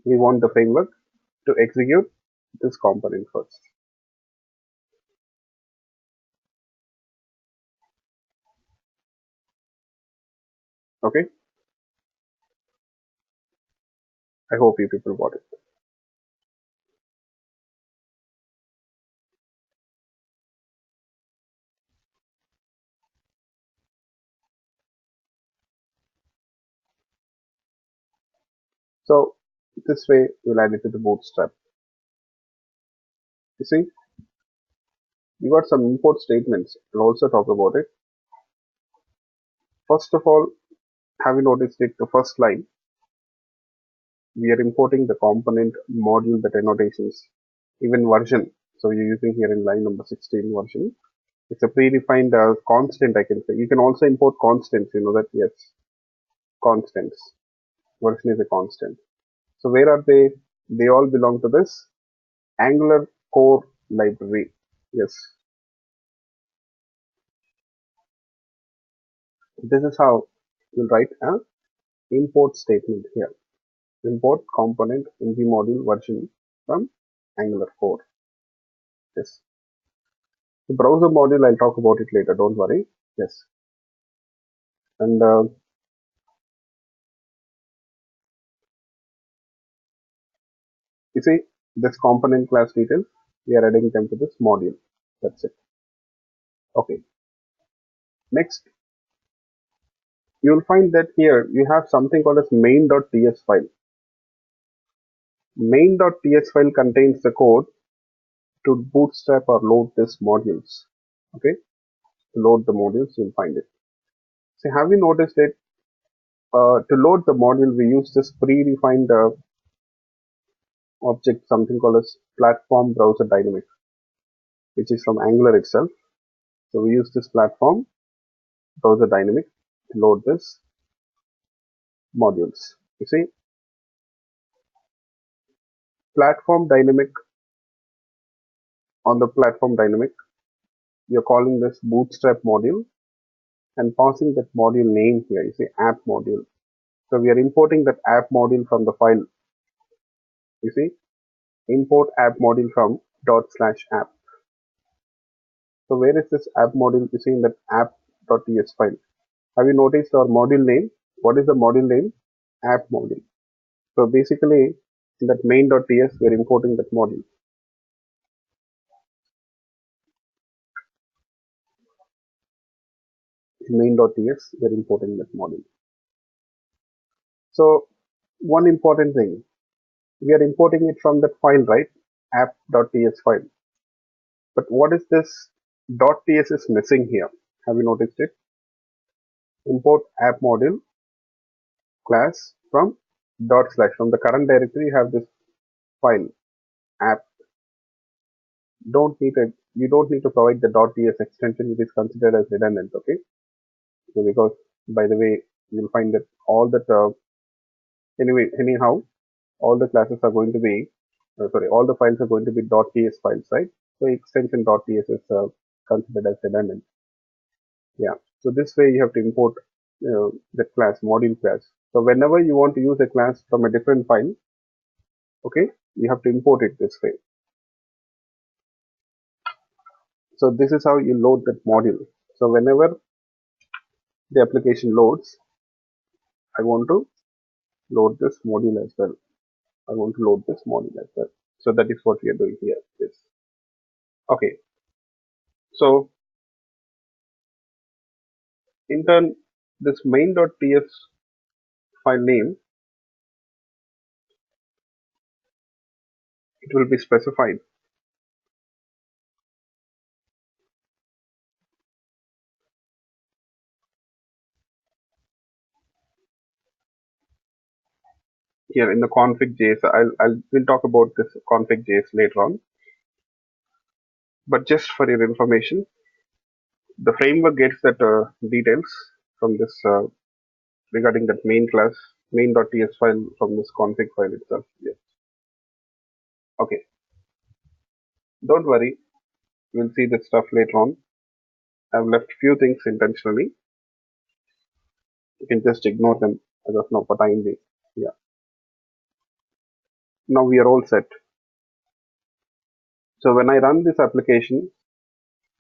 We want the framework to execute this component first. Okay. I hope you people got it. So this way we'll add it to the bootstrap. You see, we got some import statements. We'll also talk about it. First of all, have you noticed it? The first line, we are importing the component module that annotations, even version. So we're using here in line number 16 version. It's a predefined constant, I can say. You can also import constants, you know that, yes, constants. Version is a constant. So where are they? They all belong to this Angular core library. Yes. This is how you'll write an import statement here. Import component ng module version from Angular core. Yes. The browser module, I'll talk about it later. Don't worry. Yes. And you see this component class details, we are adding them to this module. That's it. Okay. Next, you'll find that here you have something called as main.ts file. Main.ts file contains the code to bootstrap or load these modules. Okay, to load the modules, you'll find it. So have you noticed it? To load the module, we use this predefined object, something called as platform browser dynamic, which is from Angular itself. So we use this platform browser dynamic to load this modules. You see, platform dynamic, on the platform dynamic, you're calling this bootstrap module and passing that module name here. You see app module. So we are importing that app module from the file. You see, import app module from /app. So where is this app module? You see in that app.ts file. Have you noticed our module name? What is the module name? App module. So basically in that main.ts we are importing that module. In main.ts we are importing that module. So one important thing, we are importing it from that file, right? App.ts file. But what is this .ts is missing here? Have you noticed it? Import app module class from /. From the current directory you have this file app. You don't need to provide the .ts extension. It is considered as redundant. Okay, so because by the way you'll find that all that anyhow all the classes are going to be all the files are going to be .ts files, right? So extension .ts is considered as redundant. Yeah, so this way you have to import the class module class. So whenever you want to use a class from a different file, okay, you have to import it this way. So this is how you load that module. So whenever the application loads, I want to load this module as well. I want to load this module as well. So that is what we are doing here. Yes. Okay. So in turn, this main.ts file name, it will be specified. Here in the config.js, we'll talk about this config.js later on. But just for your information, the framework gets that details from this regarding that main class main.ts file from this config file itself. Yes. Okay. Don't worry, we'll see this stuff later on. I've left few things intentionally. You can just ignore them as of now for time being. Yeah. Now we are all set. So when I run this application,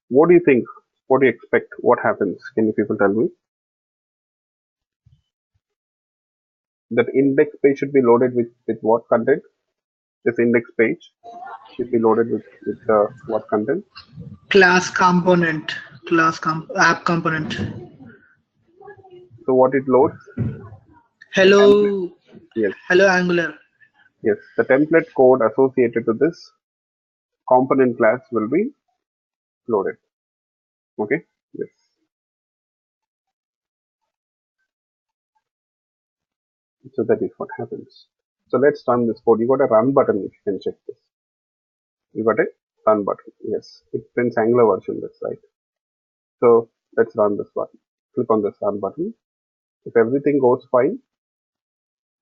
what do you think? What do you expect? What happens? Can you people tell me? That index page should be loaded with what content? This index page should be loaded with what content? Class component, app component. So what it loads? Hello, Yes. hello Angular. Yes. The template code associated to this component class will be loaded. Okay. Yes. So that is what happens. So let's run this code. You got a run button if you can check this. You got a run button. Yes. It prints Angular version, that's right. So let's run this button. Click on this run button. If everything goes fine,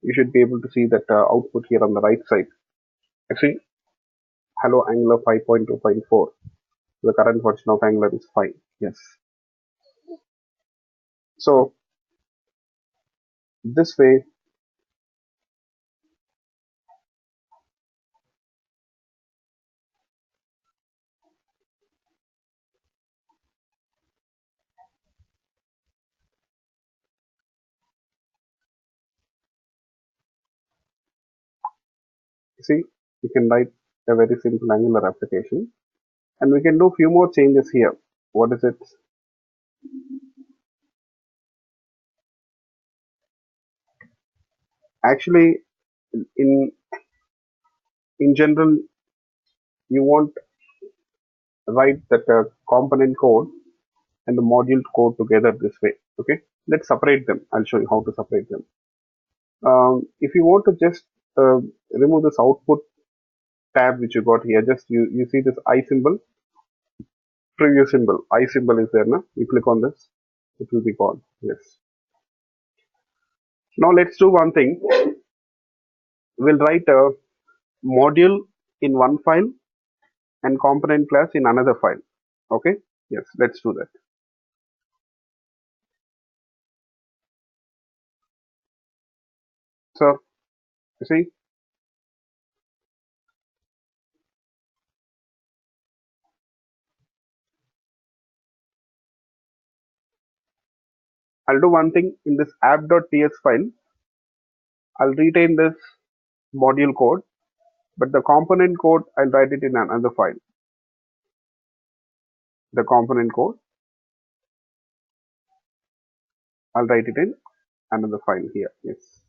you should be able to see that output here on the right side. Actually, hello Angular 5.2.4. The current version of Angular is fine. Yes. So this way, you see, you can write a very simple Angular application, and we can do few more changes here. What is it? Actually, in general, you won't write that component code and the module code together this way. Okay, let's separate them. I'll show you how to separate them. If you want to just remove this output tab which you got here, just you see this I symbol, preview symbol, I symbol is there now. You click on this, it will be gone. Yes. Now let's do one thing. We'll write a module in one file and component class in another file. Okay. Yes. Let's do that. So you see, I'll do one thing in this app.ts file. I'll retain this module code, but the component code I'll write it in another file. The component code I'll write it in another file here. Yes.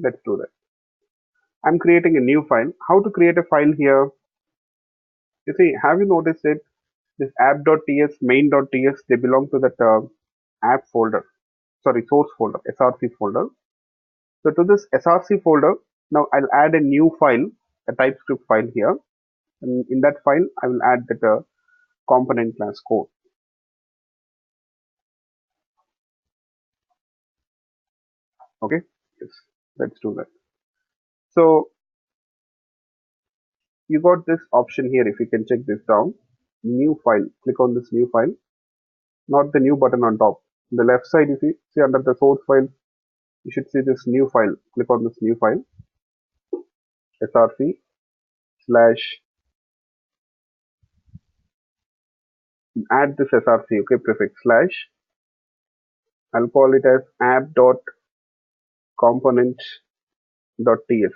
Let's do that. I'm creating a new file. How to create a file here? You see, have you noticed it? This app.ts, main.ts, they belong to that app folder. Sorry, source folder, src folder. So to this src folder, now I'll add a new file, a TypeScript file here. And in that file, I will add that component class code. Okay, yes, let's do that. So you got this option here. If you can check this down, new file, click on this new file, not the new button on top. On the left side, if you see under the source file, you should see this new file. Click on this new file, src slash, add this src, okay, prefix slash, I'll call it as app.component.ts.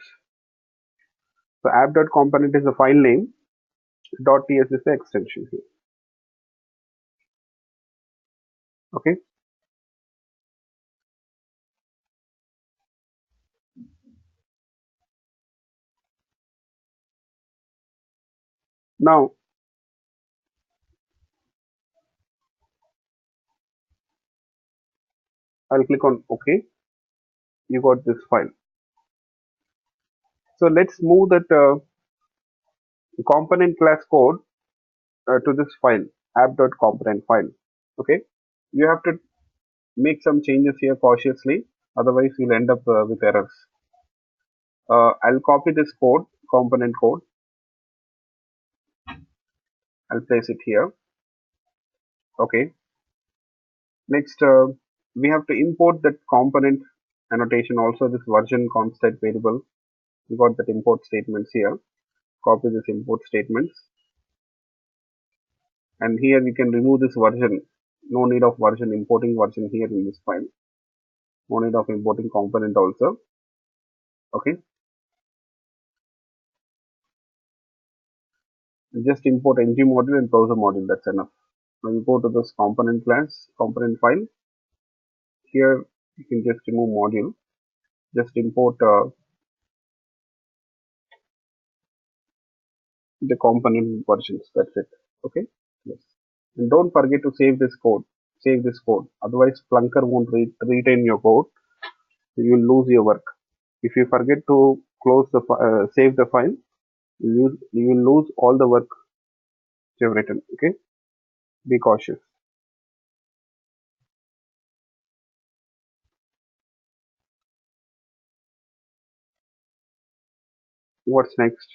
So app.component is the file name, .ts is the extension here. Okay. Now I'll click on OK. You got this file. So let's move that component class code to this file, app.component file. Okay. You have to make some changes here cautiously, otherwise you'll end up with errors. I'll copy this code, component code. I'll place it here. Okay. Next, we have to import that component annotation, also this version constant variable. We got that import statements here. Copy this import statements. And here we can remove this version. No need of version, importing version here in this file. No need of importing component also. Okay. Just import ng module and browser module. That's enough. Now we go to this component class, component file. Here you can just remove module. Just import the component versions. That's it. Okay. Yes. And don't forget to save this code. Save this code. Otherwise, Plunker won't retain your code. You will lose your work. If you forget to close the save the file, you will lose all the work you have written. Okay. Be cautious. What's next?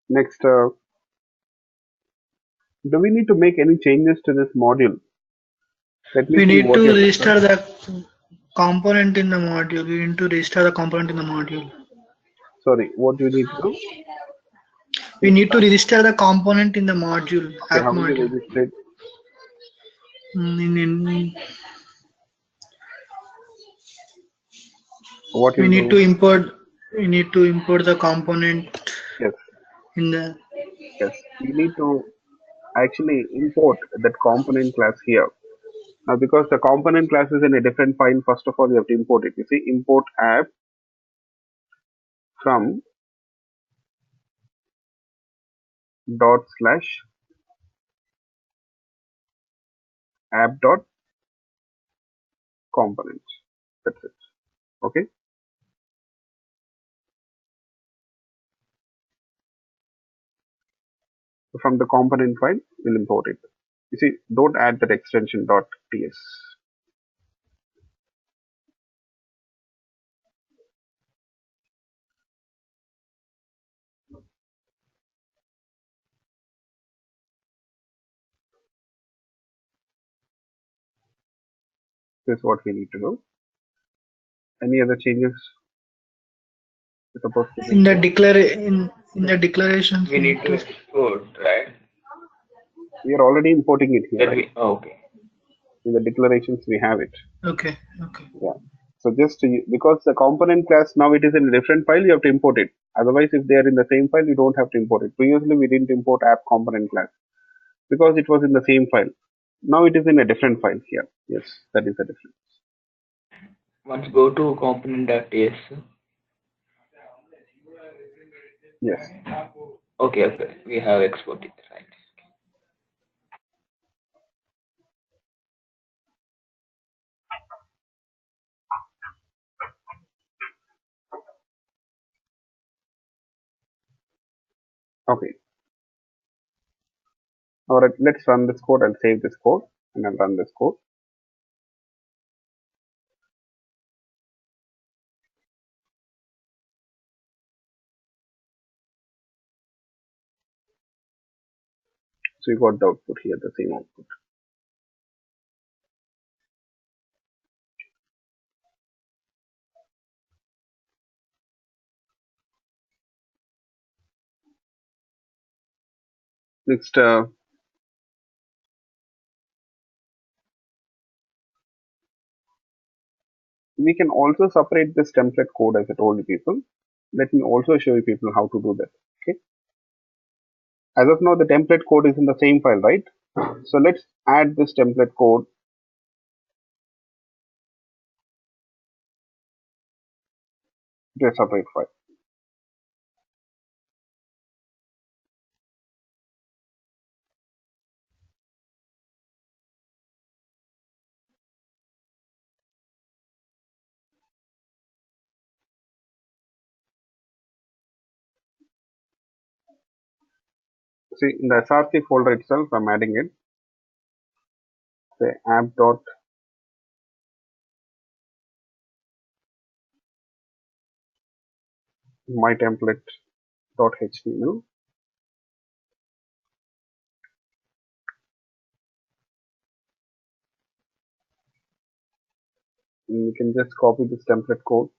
Next, do we need to make any changes to this module? Let me We see need what to you have register the component in the module. We need to register the component in the module. Sorry, what do you need to do? We need to register the component in the module, Okay, app how will you module. register it? What We you'll need do? to import. We need to import the component Yes, in the. yes. You need to actually import that component class here. Now, because the component class is in a different file, first of all, you have to import it. You see, import app from dot slash app dot component. That's it. Okay. So from the component file, we'll import it. You see, don't add that extension dot .ts. This is what we need to do. Any other changes you're supposed to In make the here? in the declarations, We need to export, right? We are already importing it here, That right? we okay. In the declarations, we have it. Okay. Okay. Yeah. So just because the component class now it is in a different file, you have to import it. Otherwise, if they are in the same file, you don't have to import it. Previously, we didn't import app component class because it was in the same file. Now it is in a different file here. Yes, that is the difference. Once go to component.ts. Yes. Okay, okay. We have exported, right? Okay. All right. Let's run this code. I'll save this code and I'll run this code. So you got the output here, the same output. Next, we can also separate this template code as I told you people. Let me also show you people how to do that. Okay. As of now, the template code is in the same file, right? So let's add this template code to a separate file. See, in the src folder itself, I'm adding it. Say app dot my template dot html. And you can just copy this template code.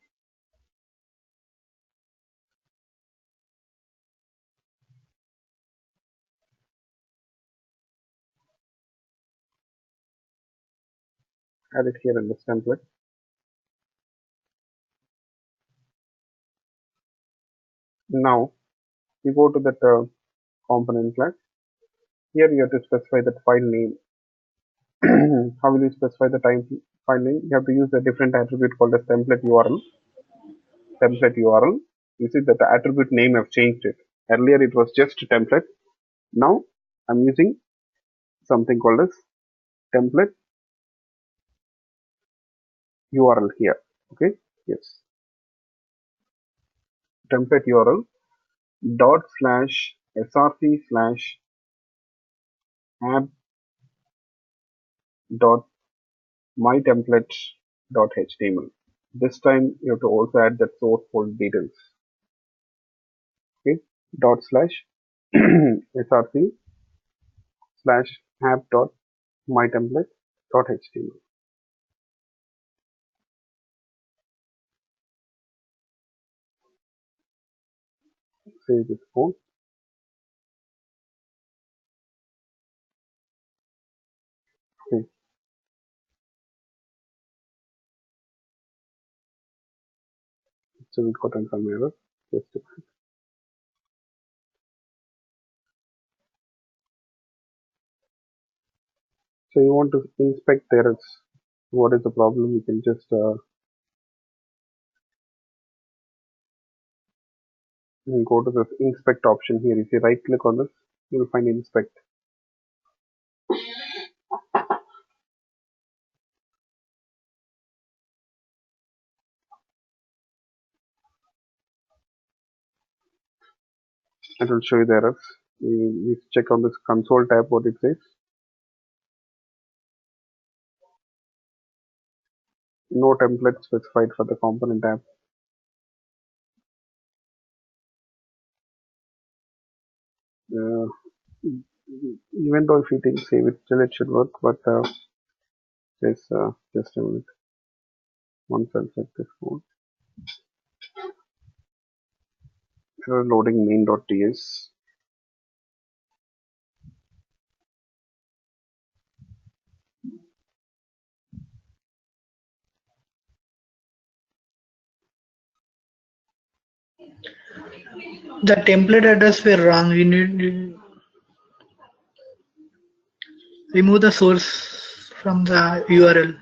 Add it here in this template. Now you go to that component class. Here you have to specify that file name. How will you specify the file name? You have to use a different attribute called as template URL. Template URL. You see that the attribute name have changed it. Earlier it was just template. Now I'm using something called as template URL here. Okay. Yes. Template URL dot slash src slash app dot my template dot html. This time you have to also add that source folder details. Okay. Dot slash src slash app dot my template dot html. save this code. Okay. So we got some error. Just a minute. So you want to inspect errors. What is the problem? You can just you can go to this inspect option here. If you right click on this, you will find inspect. It will show you the errors. You check on this console tab what it says. No template specified for the component tab. Even though if you didn't save it, still it should work. But just a minute. Once I'll check this code. Error loading main.ts. The template address were wrong. We need to remove the source from the URL.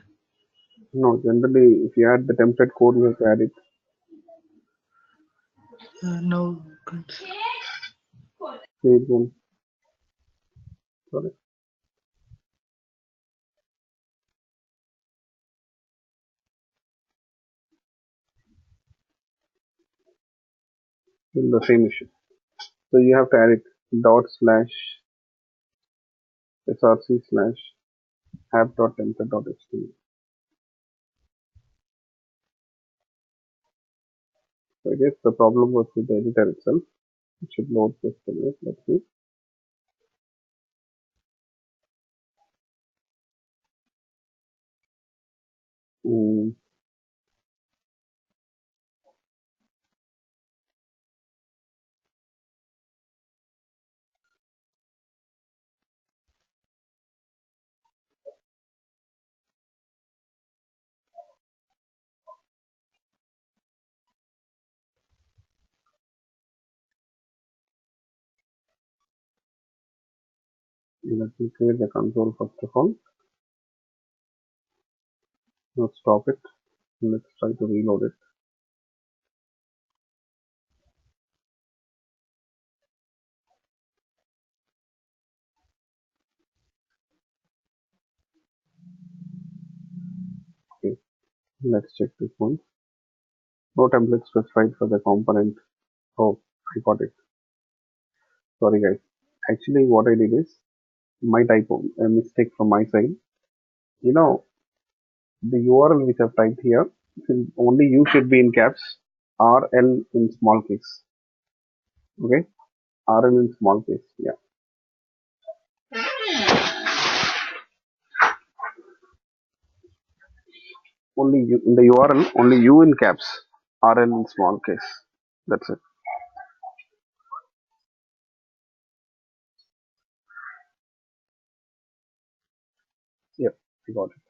No, generally if you add the template code, you have to add it. No. Save one. Sorry. Still the same issue. So you have to add it /src/app.template.html. So I guess the problem was with the editor itself. It should load just a minute. Let's see. Mm, let me clear the console first of all. Now stop it. Let's try to reload it. Okay, let's check this one. No template specified for the component. Oh, I got it. Sorry guys. Actually what I did is my typo, a mistake from my side. You know, the URL which I've typed here, only U should be in caps, RL in small case. Okay, RL in small case. Yeah. Only U, in the URL, only U in caps, RL in small case. That's it. Yep, I got it.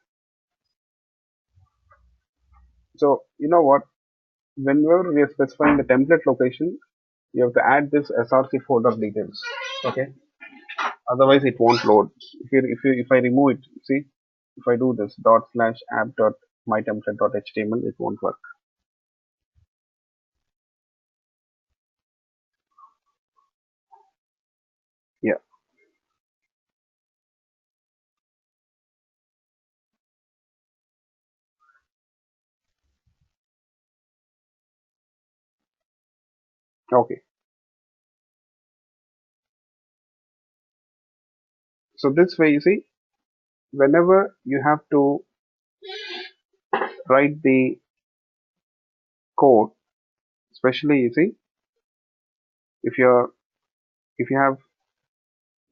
So you know what? Whenever we are specifying the template location, you have to add this src folder details. Okay. Otherwise, it won't load. If I remove it, see, if I do this /app.mytemplate.html, it won't work. Yeah. Okay. So this way, you see, whenever you have to write the code, especially you see, if you're if you have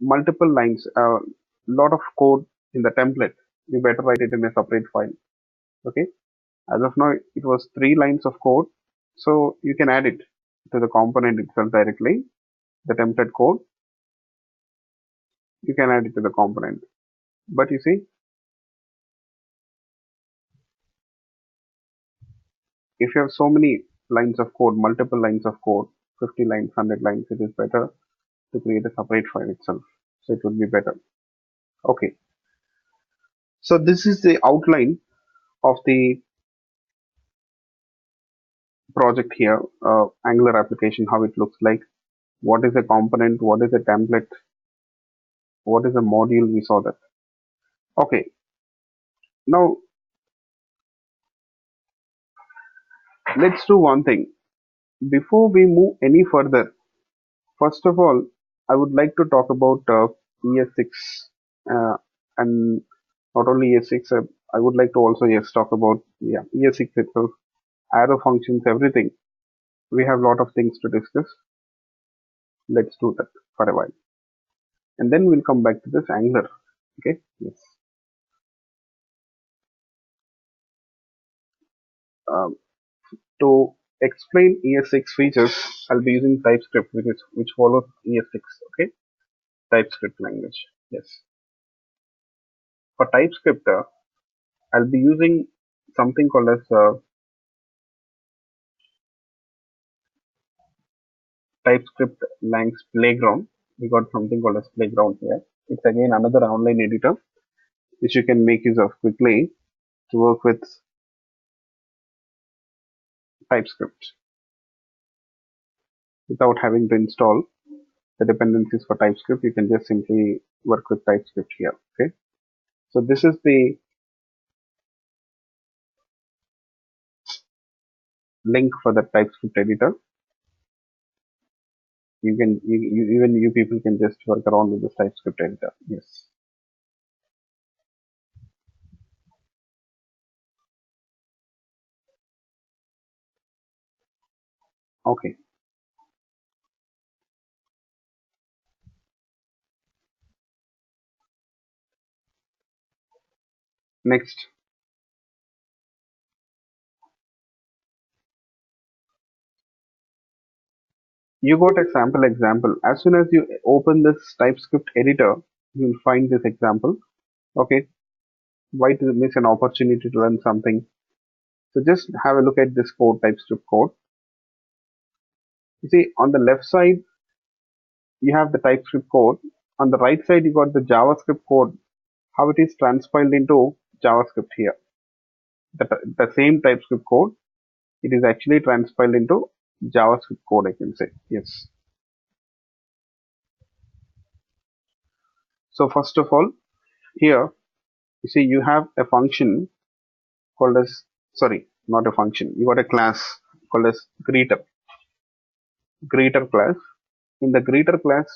multiple lines, a lot of code in the template, you better write it in a separate file. Okay. As of now, it was 3 lines of code, so you can add it. to the component itself directly, the template code, you can add it to the component. But you see, if you have so many lines of code, multiple lines of code, 50 lines, 100 lines, it is better to create a separate file itself. So it would be better. Okay. So this is the outline of the project here, Angular application, how it looks like. What is a component? What is a template? What is a module? We saw that. Okay. Now let's do one thing. Before we move any further, first of all, I would like to talk about ES6 and not only ES6. I would like to also talk about ES6 itself, arrow functions, everything. We have a lot of things to discuss. Let's do that for a while, and then we'll come back to this Angular. Okay. Yes. Um, to explain ES6 features, I'll be using TypeScript, which follows ES6. Okay. TypeScript language. Yes. For TypeScript, I'll be using something called as TypeScript Lang's Playground. We got something called as Playground here. It's again another online editor which you can make use of quickly to work with TypeScript without having to install the dependencies for TypeScript. You can just simply work with TypeScript here. Okay. So this is the link for the TypeScript editor. You can even you people can just work around with this TypeScript editor. Yes. Okay. Next, you got a sample example. As soon as you open this TypeScript editor, you'll find this example. Okay. Why to miss an opportunity to learn something? So just have a look at this code, TypeScript code. You see, on the left side, you have the TypeScript code. On the right side, you got the JavaScript code, how it is transpiled into JavaScript here. The same TypeScript code, it is actually transpiled into JavaScript code, I can say. Yes. So first of all, here, you see, you have a function called as, sorry, not a function. You got a class called as greeter class. In the greeter class,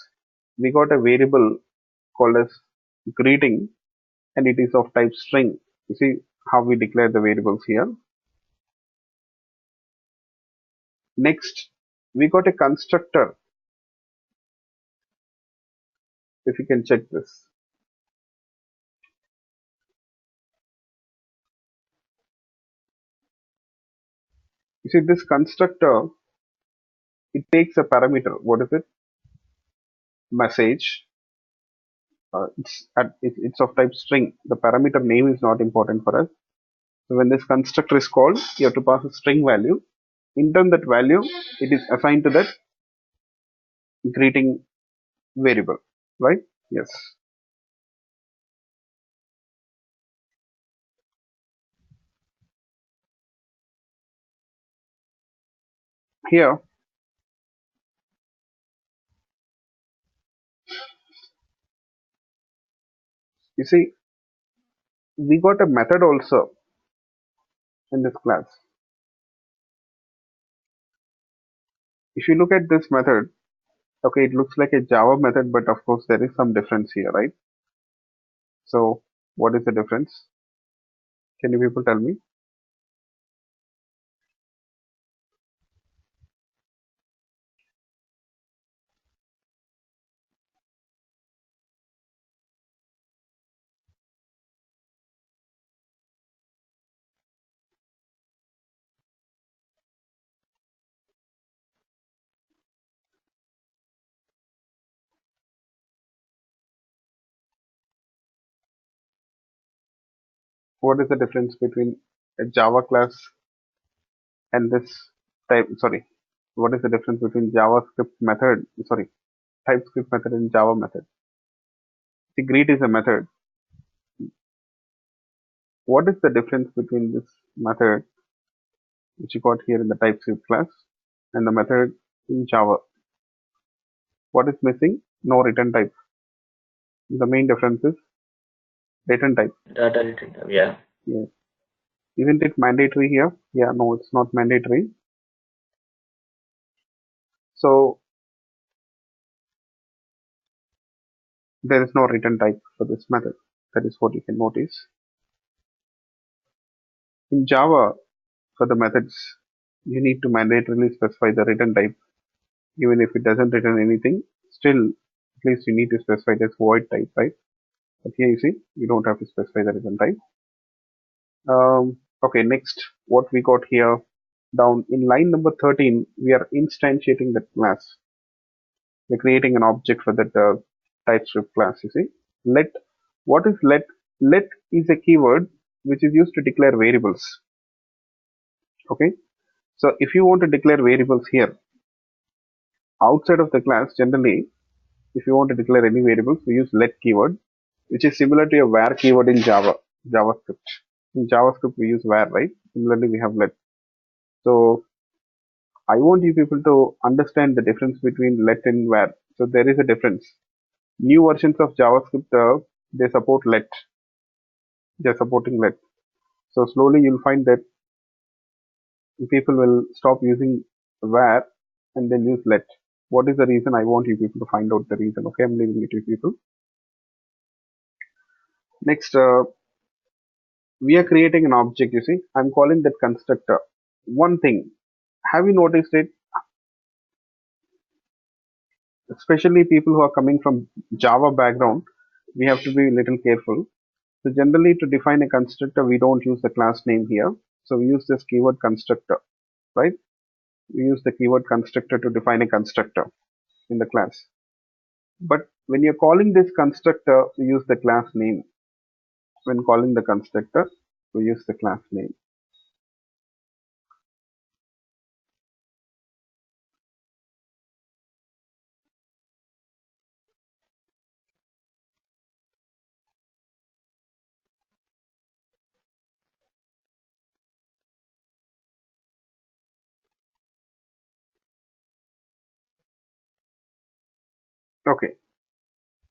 we got a variable called as greeting, and it is of type string. You see how we declare the variables here. Next, we got a constructor. If you can check this. You see this constructor, it takes a parameter. What is it? Message. It's of type string. The parameter name is not important for us. So when this constructor is called, you have to pass a string value. In turn, that value, it is assigned to that greeting variable, right? Yes. Here, you see, we got a method also in this class. If you look at this method, okay, it looks like a Java method, but of course there is some difference here, right? So what is the difference? Can you people tell me? What is the difference between a Java class and this type? Sorry, what is the difference between JavaScript method? Sorry, TypeScript method and Java method. The greet is a method. What is the difference between this method which you got here in the TypeScript class and the method in Java? What is missing? No return type. The main difference is return type. Data return type, yeah. Yeah. Isn't it mandatory here? Yeah, no, it's not mandatory. So there is no return type for this method. That is what you can notice. In Java, for the methods, you need to mandatorily specify the return type. Even if it doesn't return anything, still, at least you need to specify it as void type, right? But here you see, you don't have to specify the return type. Okay, next, what we got here down in line number 13, we are instantiating that class. We're creating an object for that TypeScript class, you see. What is let? Let is a keyword which is used to declare variables. Okay, so if you want to declare variables here, outside of the class, generally, if you want to declare any variables, we use let keyword, which is similar to a var keyword in JavaScript. In JavaScript, we use var, right? Similarly, we have let. So I want you people to understand the difference between let and var. So there is a difference. New versions of JavaScript, they support let. They're supporting let. So slowly you'll find that people will stop using var and then use let. What is the reason? I want you people to find out the reason. Okay, I'm leaving it to you people. Next, we are creating an object, you see. I'm calling that constructor. One thing, have you noticed it? Especially people who are coming from Java background, we have to be a little careful. So generally to define a constructor, we don't use the class name here. So we use this keyword constructor, right? We use the keyword constructor to define a constructor in the class. But when you're calling this constructor, we use the class name. When calling the constructor, we use the class name. Okay,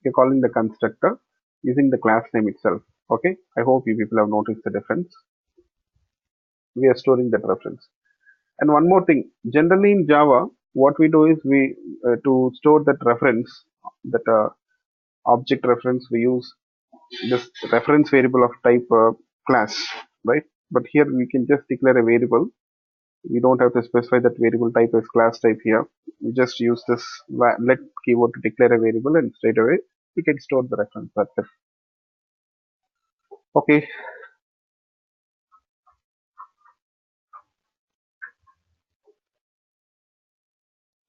you're calling the constructor using the class name itself. Okay, I hope you people have noticed the difference. We are storing that reference. And one more thing, generally in Java, what we do is we to store that reference, that object reference, we use this reference variable of type class, right? But here we can just declare a variable. We don't have to specify that variable type as class type here. We just use this let keyword to declare a variable, and straight away we can store the reference. That's it. Okay.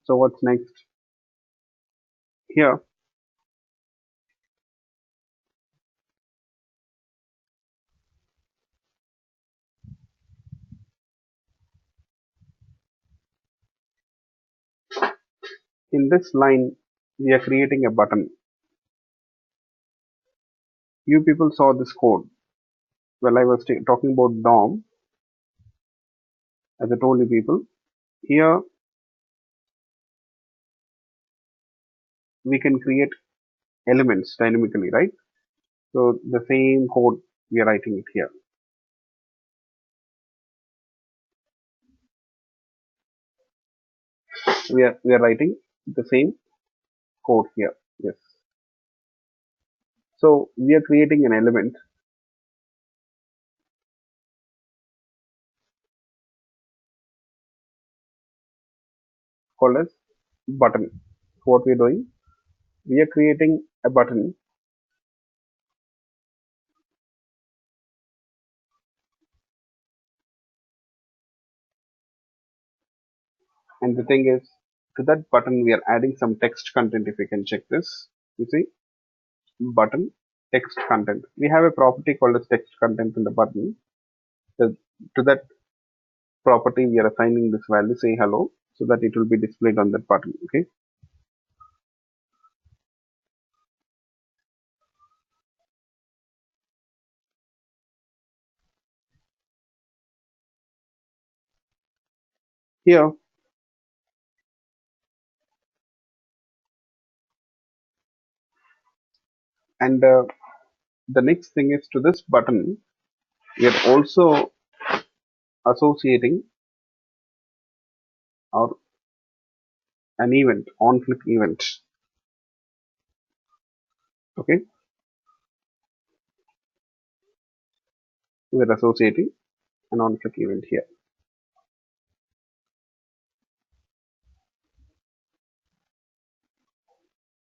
So what's next? Here, in this line, we are creating a button. You people saw this code. Well, I was talking about DOM, as I told you people. Here, we can create elements dynamically, right? So the same code, we are writing it here. We are writing the same code here. Yes. So we are creating an element called as button. What we are doing, we are creating a button, and the thing is, to that button we are adding some text content. If you can check this, you see, button, text content. We have a property called as text content in the button. So to that property, we are assigning this value, say hello, so that it will be displayed on that button. Okay. Here, and the next thing is to this button, we are also associating our an event, on click event. Okay, we are associating an on click event here.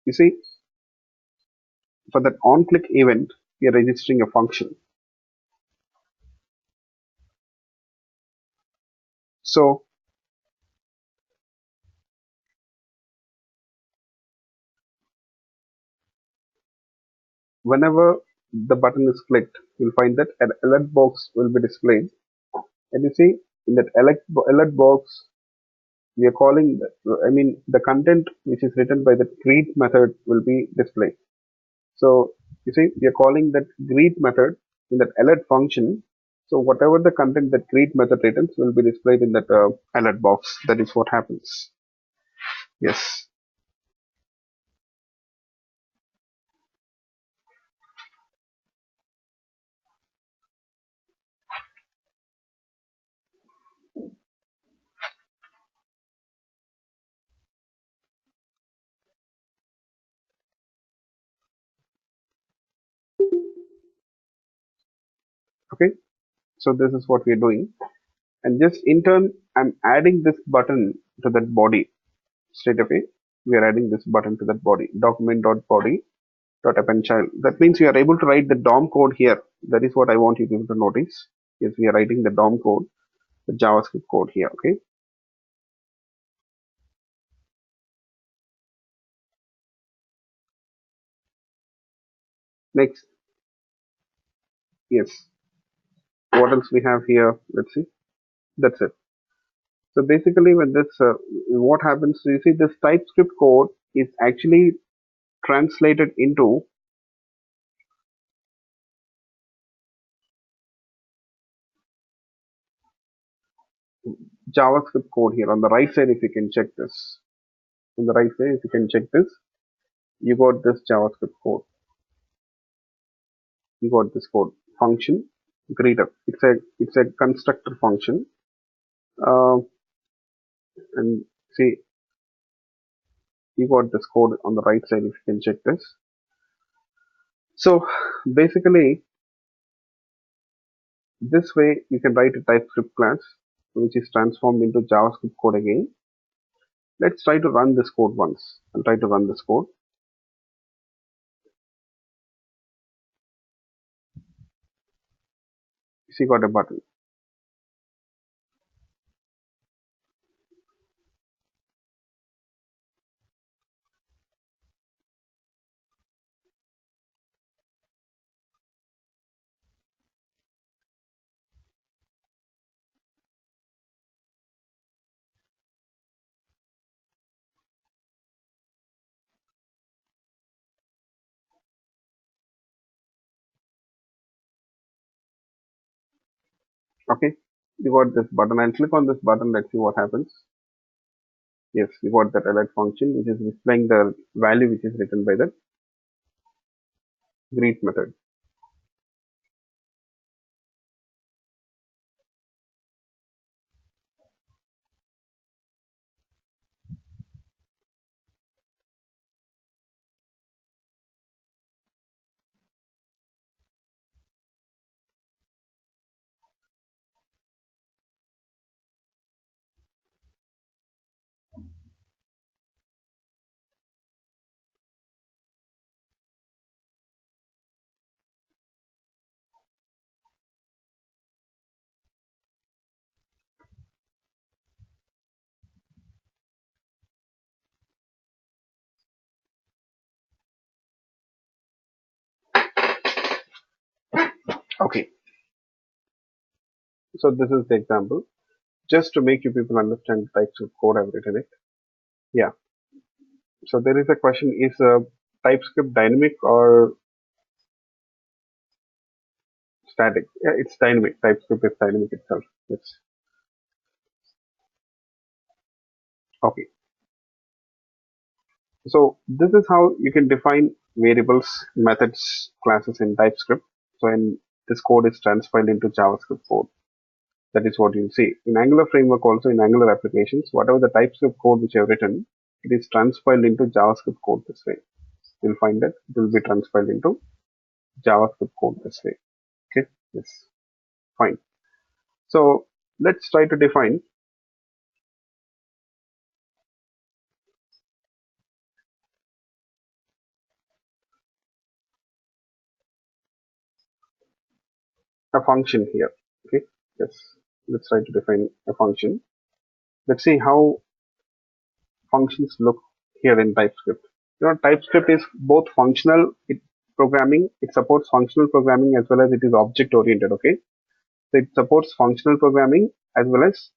You see, for that on click event, we are registering a function. So whenever the button is clicked, you'll find that an alert box will be displayed. And you see, in that alert box, we are calling, the content which is written by the greet method will be displayed. So you see, we are calling that greet method in that alert function. So whatever the content that greet method returns will be displayed in that alert box. That is what happens. Yes. Okay. So this is what we are doing. And just in turn, I'm adding this button to that body straight away. We are adding this button to that body, document.body.append child. That means we are able to write the DOM code here. That is what I want you people to notice. Yes, we are writing the DOM code, the JavaScript code here. Okay. Next, yes. What else we have here? Let's see. That's it. So basically, when this, what happens? You see, this TypeScript code is actually translated into JavaScript code here on the right side. If you can check this, on the right side, if you can check this, you got this JavaScript code. You got this code function greeter. It's a constructor function, uh, and see, you got this code on the right side. If you can check this. So basically, this way you can write a TypeScript class which is transformed into JavaScript code again. Let's try to run this code once. I'll try to run this code. You see, got a button. Okay, you got this button. I'll click on this button. Let's see what happens. Yes, you got that alert function which is displaying the value which is written by the greet method. Okay, so this is the example. Just to make you people understand the types of code I've written it. Yeah. So there is a question: is TypeScript dynamic or static? Yeah, it's dynamic. TypeScript is dynamic itself. Yes. Okay. So this is how you can define variables, methods, classes in TypeScript. So in this code is transpiled into JavaScript code. That is what you see. In Angular framework also, in Angular applications, whatever the TypeScript code which I have written, it is transpiled into JavaScript code this way. You'll find that it will be transpiled into JavaScript code this way. Okay. Yes. Fine. So let's try to define a function here. Okay. Yes. Let's try to define a function. Let's see how functions look here in TypeScript. TypeScript is both functional programming. It supports functional programming as well as it is object oriented. Okay. So it supports functional programming as well as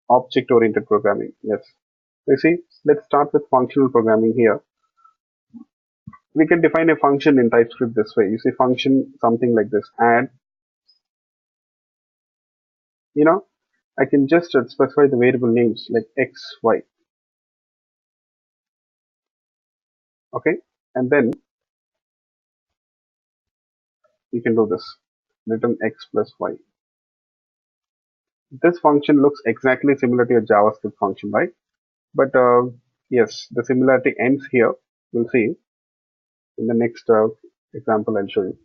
object oriented programming. Yes. You see, let's start with functional programming here. We can define a function in TypeScript this way. You see function something like this, add, I can just specify the variable names like x, y. Okay. And then you can do this, return x plus y. This function looks exactly similar to a JavaScript function, right? But yes, the similarity ends here. We'll see in the next example I'll show you.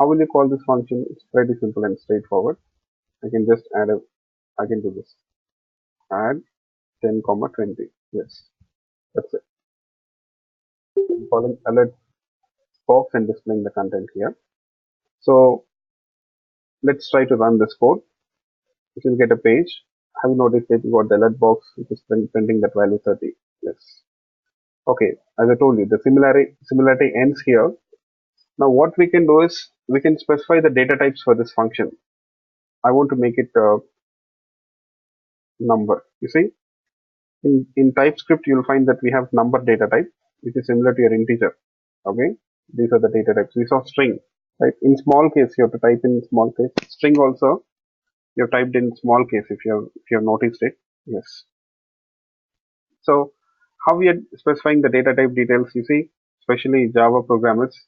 How will you call this function? It's pretty simple and straightforward. I can just I can do this. Add 10, 20. Yes, that's it. I'm calling alert box and displaying the content here. So let's try to run this code. You can get a page. Have you noticed that you got the alert box which is printing that value 30? Yes. Okay, as I told you, the similarity ends here. Now what we can do is we can specify the data types for this function. I want to make it a number. You see, in TypeScript you'll find that we have number data type, which is similar to your integer. Okay, these are the data types. We saw string, right? In small case you have to type in small case. String also you have typed in small case if you have noticed it. Yes. So how we are specifying the data type details, you see, especially Java programmers,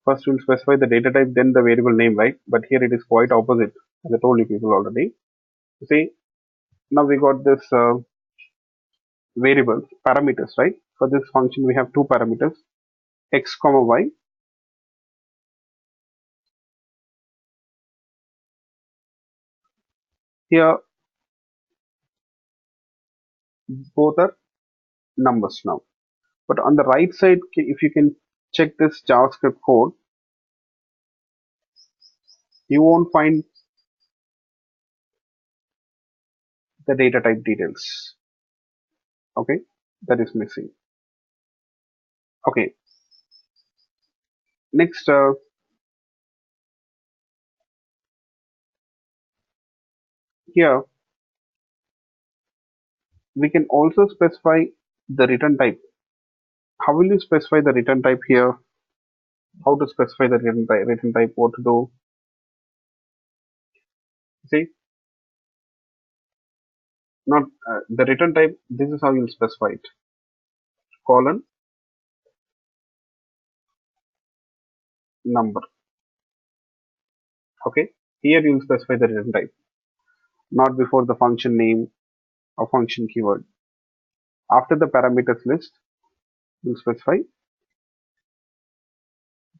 first we'll specify the data type, then the variable name, right? But here it is quite opposite, as I told you people already. You see, now we got this variables, parameters, right? For this function, we have two parameters, x comma y. Here, both are numbers now. But on the right side, if you can check this JavaScript code, you won't find the data type details. Okay, that is missing. Okay, next, here we can also specify the return type. How will you specify the return type here? How to specify the return type, what to do? See, not the return type, this is how you'll specify it. Colon, number. Okay, here you'll specify the return type, not before the function name or function keyword. After the parameters list, you'll specify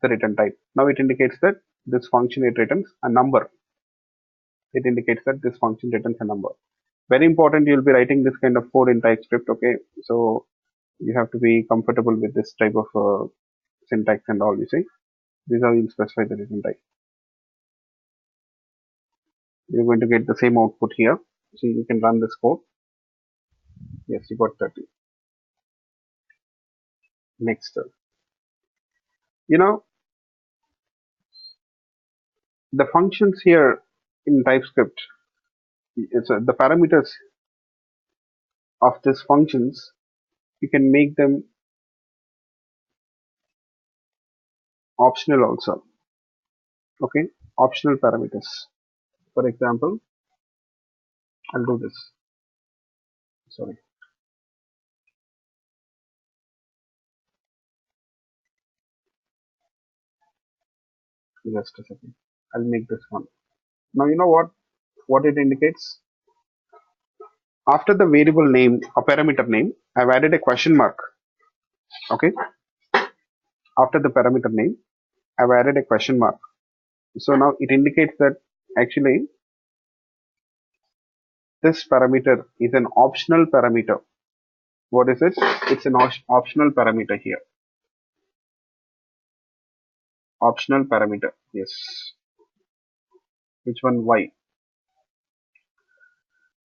the return type. Now it indicates that this function, it returns a number. It indicates that this function returns a number. Very important, you'll be writing this kind of code in TypeScript. Okay, so you have to be comfortable with this type of syntax and all. You see, these are you'll specify the return type. You're going to get the same output here. So you can run this code. Yes, you got 30. Next, you know, the functions here in TypeScript, the parameters of these functions, you can make them optional also. Okay, optional parameters. For example, I'll do this. Sorry. Just a second. I'll make this one. Now you know what it indicates? After the variable name or parameter name, I've added a question mark. Okay. After the parameter name, I've added a question mark. So now it indicates that actually this parameter is an optional parameter. What is it? It's an optional parameter here. Optional parameter. Yes. Which one? Y.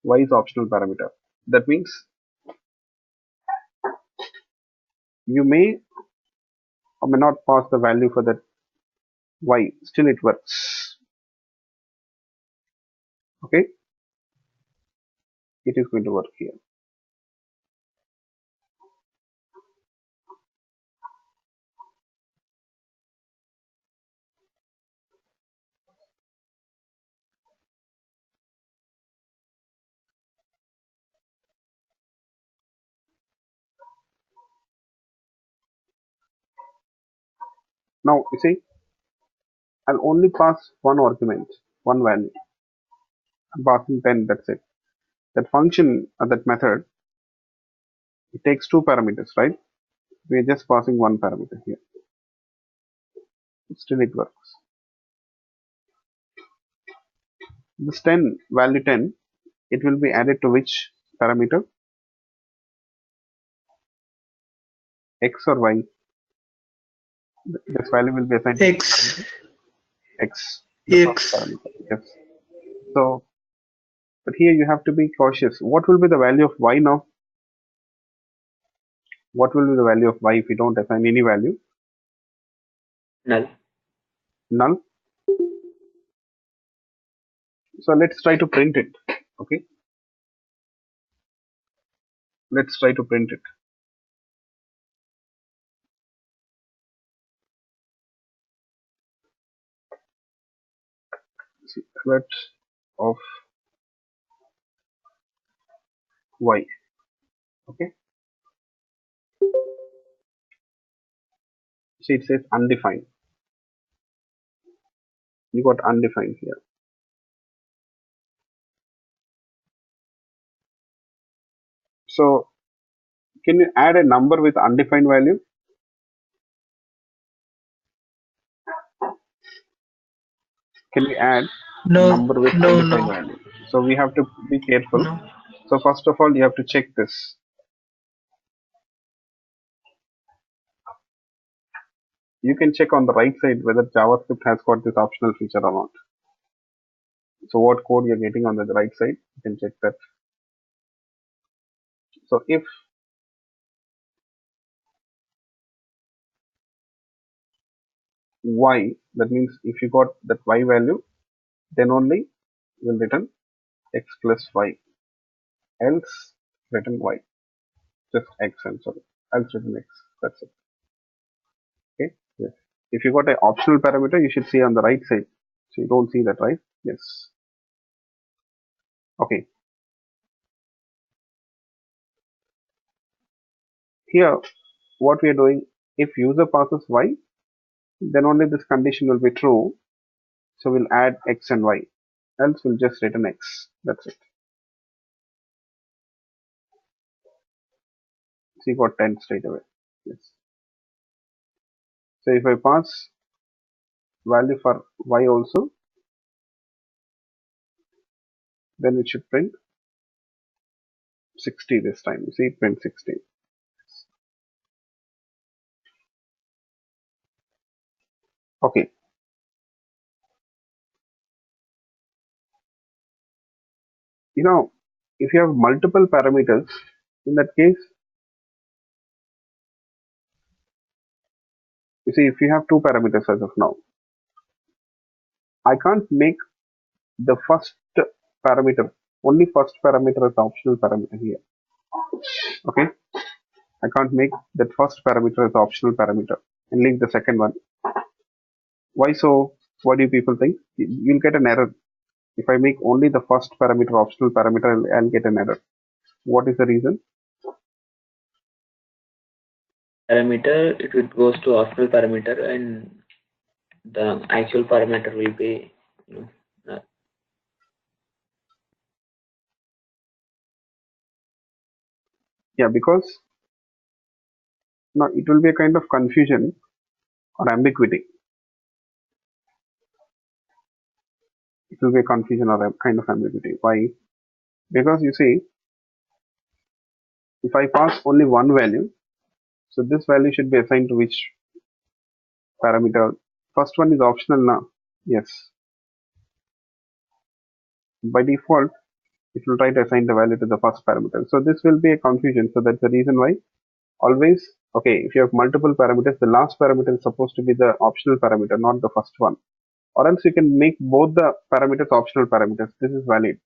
Y is optional parameter. That means you may or may not pass the value for that Y. Still it works. Okay. It is going to work here. Now you see, I'll only pass one argument, one value. I'm passing 10, that's it. That function or that method, it takes two parameters, right? We're just passing one parameter here. Still it works. This 10, value 10, it will be added to which parameter? X or Y? This value will be assigned to X. X. The first X. parameter. Yes. So, but here you have to be cautious. What will be the value of Y now? What will be the value of Y if we don't assign any value? Null. Null. So let's try to print it. Okay. Let's try to print it. See, let of Y. Okay. See, it says undefined. You got undefined here. So, can you add a number with undefined value? Can we add a No. number with No. undefined No. value? So we have to be careful. No. So first of all, you have to check this. You can check on the right side whether JavaScript has got this optional feature or not. So what code you're getting on the right side, you can check that. So if Y, that means if you got that Y value, then only will return X plus Y. Else return Y. Just X, I'm sorry. Else return X. That's it. Okay. Yes. If you got an optional parameter, you should see on the right side. So you don't see that, right? Yes. Okay. Here, what we are doing, if user passes Y, then only this condition will be true. So we'll add X and Y. Else we'll just return X. That's it. So you got 10 straight away. Yes. So if I pass value for Y also, then it should print 60 this time. You see, it print 60. Okay. You know, if you have multiple parameters, in that case, you see, if you have two parameters as of now, I can't make the first parameter, only first parameter as the optional parameter here. Okay, I can't make that first parameter as the optional parameter and leave the second one. Why so? What do people think? You'll get an error. If I make only the first parameter optional parameter, I'll get an error. What is the reason? Parameter, it goes to optional parameter, and the actual parameter will be, Yeah, because now it will be a kind of confusion or ambiguity. It will be a confusion or a kind of ambiguity. Why? Because you see, if I pass only one value, so this value should be assigned to which parameter? First one is optional now. Yes. By default, it will try to assign the value to the first parameter. So this will be a confusion. So that's the reason why always, okay, if you have multiple parameters, the last parameter is supposed to be the optional parameter, not the first one. Or else you can make both the parameters optional parameters. This is valid.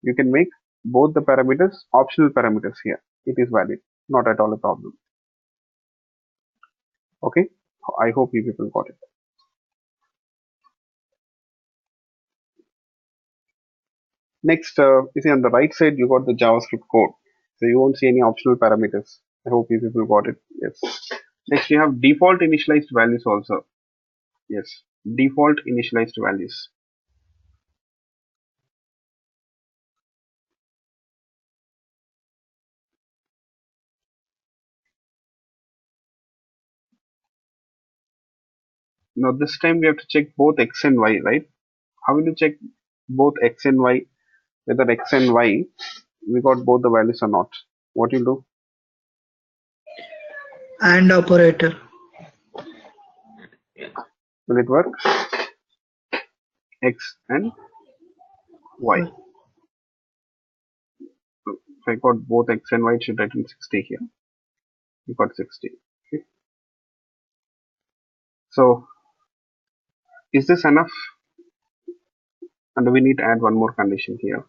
You can make both the parameters optional parameters here. It is valid. Not at all a problem. Okay. I hope you people got it. Next, you see on the right side, you got the JavaScript code. So you won't see any optional parameters. I hope you people got it. Yes. Next, you have default initialized values also. Yes. Default initialized values. Now this time we have to check both x and y, right? How will you check both x and y? Whether x and y, we got both the values or not? What you do? And operator. Will it work? X and y. So if I got both x and y, it should write in 60 here. We got 60. Okay. So is this enough? And we need to add one more condition here.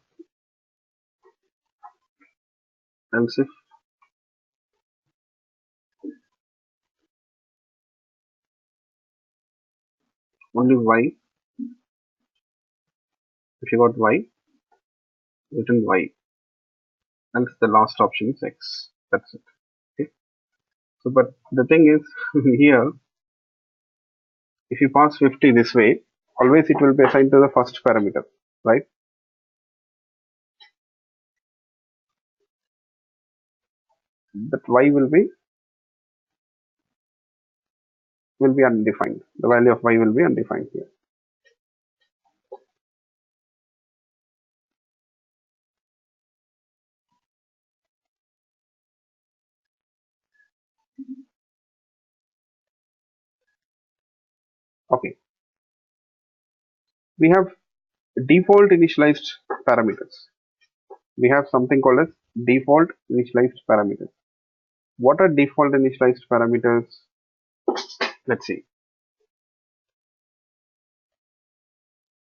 Else if only y, if you got y, written y, else the last option is x. That's it. Okay. So, but the thing is here, if you pass 50 this way, always it will be assigned to the first parameter, right? That y will be undefined. The value of y will be undefined here. Okay. We have default initialized parameters. We have something called as default initialized parameters. What are default initialized parameters? Let's see.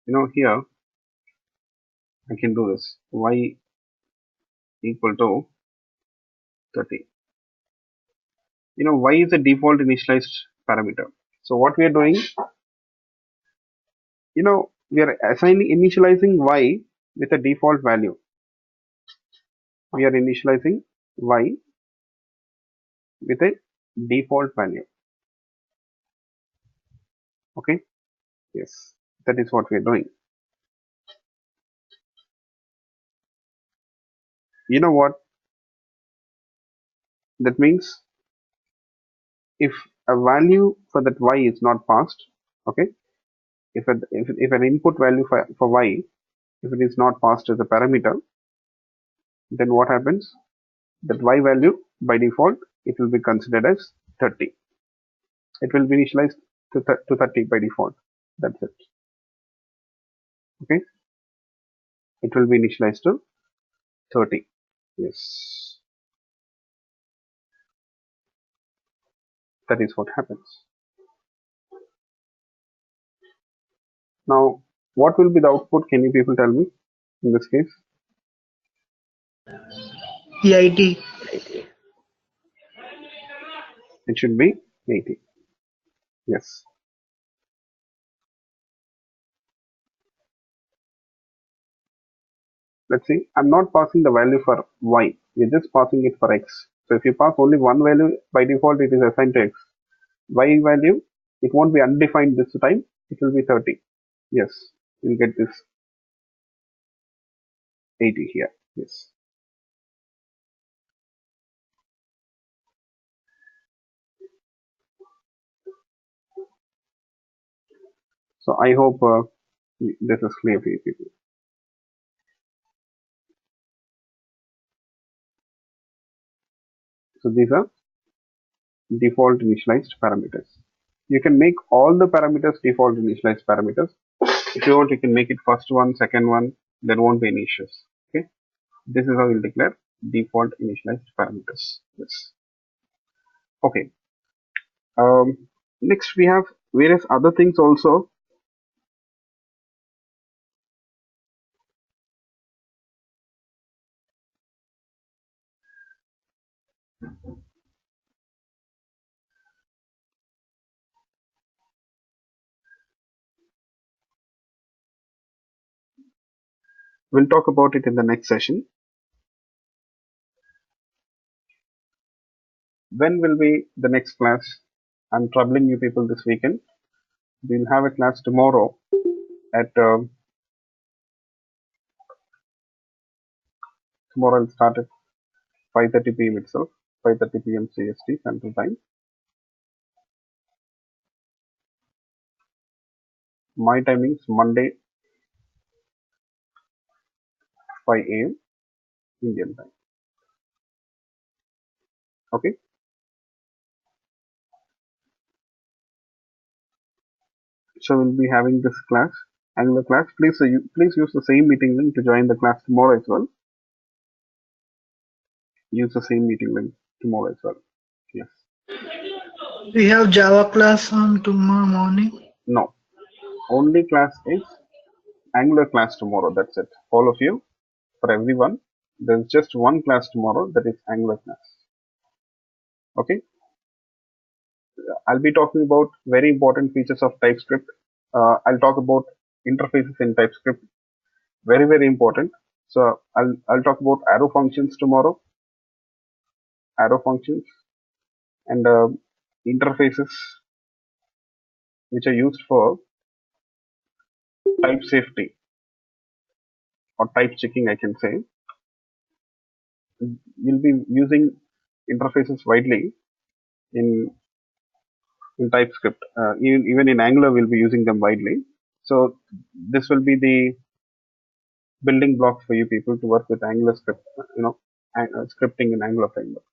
Here I can do this. Y equal to 30. Y is a default initialized parameter. So what we are doing, we are initializing y with a default value. We are initializing y with a default value. Okay. Yes, that is what we are doing. You know what that means? If a value for that y is not passed, okay, if an input value for y, if it is not passed as a parameter, then what happens? That y value by default, it will be considered as 30. It will be initialized to 30 by default. That's it. Okay, it will be initialized to 30. Yes, that is what happens. Now, what will be the output? Can you people tell me in this case? EIT. It should be 80. Yes. Let's see. I'm not passing the value for y. We're just passing it for x. So if you pass only one value, by default it is assigned to x. Y value, it won't be undefined this time. It will be 30. Yes. You'll get this 80 here. Yes. So I hope this is clear for you people. So these are default initialized parameters. You can make all the parameters default initialized parameters. If you want, you can make it first one, second one. There won't be any issues. Okay. This is how you'll declare default initialized parameters. Yes. Okay. Next we have various other things also. We'll talk about it in the next session. When will be the next class? I'm troubling you people this weekend. We'll have a class tomorrow at tomorrow. I'll start at 5:30 p.m. itself. 5:30 p.m. CST Central Time. My timings Monday 5 a.m. Indian time. Okay. So we'll be having this class, Angular class. Please use the same meeting link to join the class tomorrow as well. Use the same meeting link tomorrow as well. Yes. We have Java class on tomorrow morning. No. Only class is Angular class tomorrow. That's it. All of you, for everyone, there's just one class tomorrow, that is Angular class. Okay. I'll be talking about very important features of TypeScript. I'll talk about interfaces in TypeScript. Very, very important. So I'll talk about arrow functions tomorrow. Arrow functions and interfaces which are used for type safety or type checking, I can say. We'll be using interfaces widely in TypeScript. Even in Angular, we'll be using them widely. So this will be the building blocks for you people to work with Angular script, scripting in Angular framework.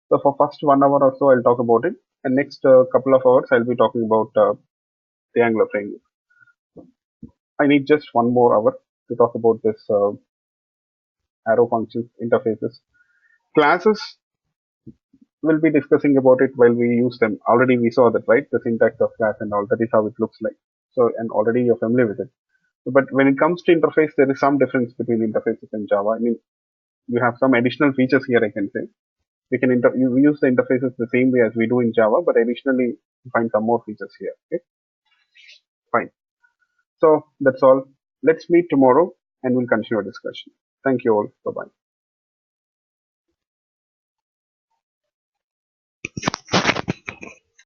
So for first 1 hour or so, I'll talk about it, and next couple of hours, I'll be talking about the Angular framework. I need just 1 more hour to talk about this arrow functions, interfaces. Classes, we'll be discussing about it while we use them. Already we saw that, right? The syntax of class and all, that is how it looks like. So, and already you're familiar with it. But when it comes to interface, there is some difference between interfaces and Java. I mean, you have some additional features here, I can say. We can you use the interfaces the same way as we do in Java, but additionally you find some more features here. Okay, fine. So that's all. Let's meet tomorrow and we'll continue our discussion. Thank you all. Bye bye.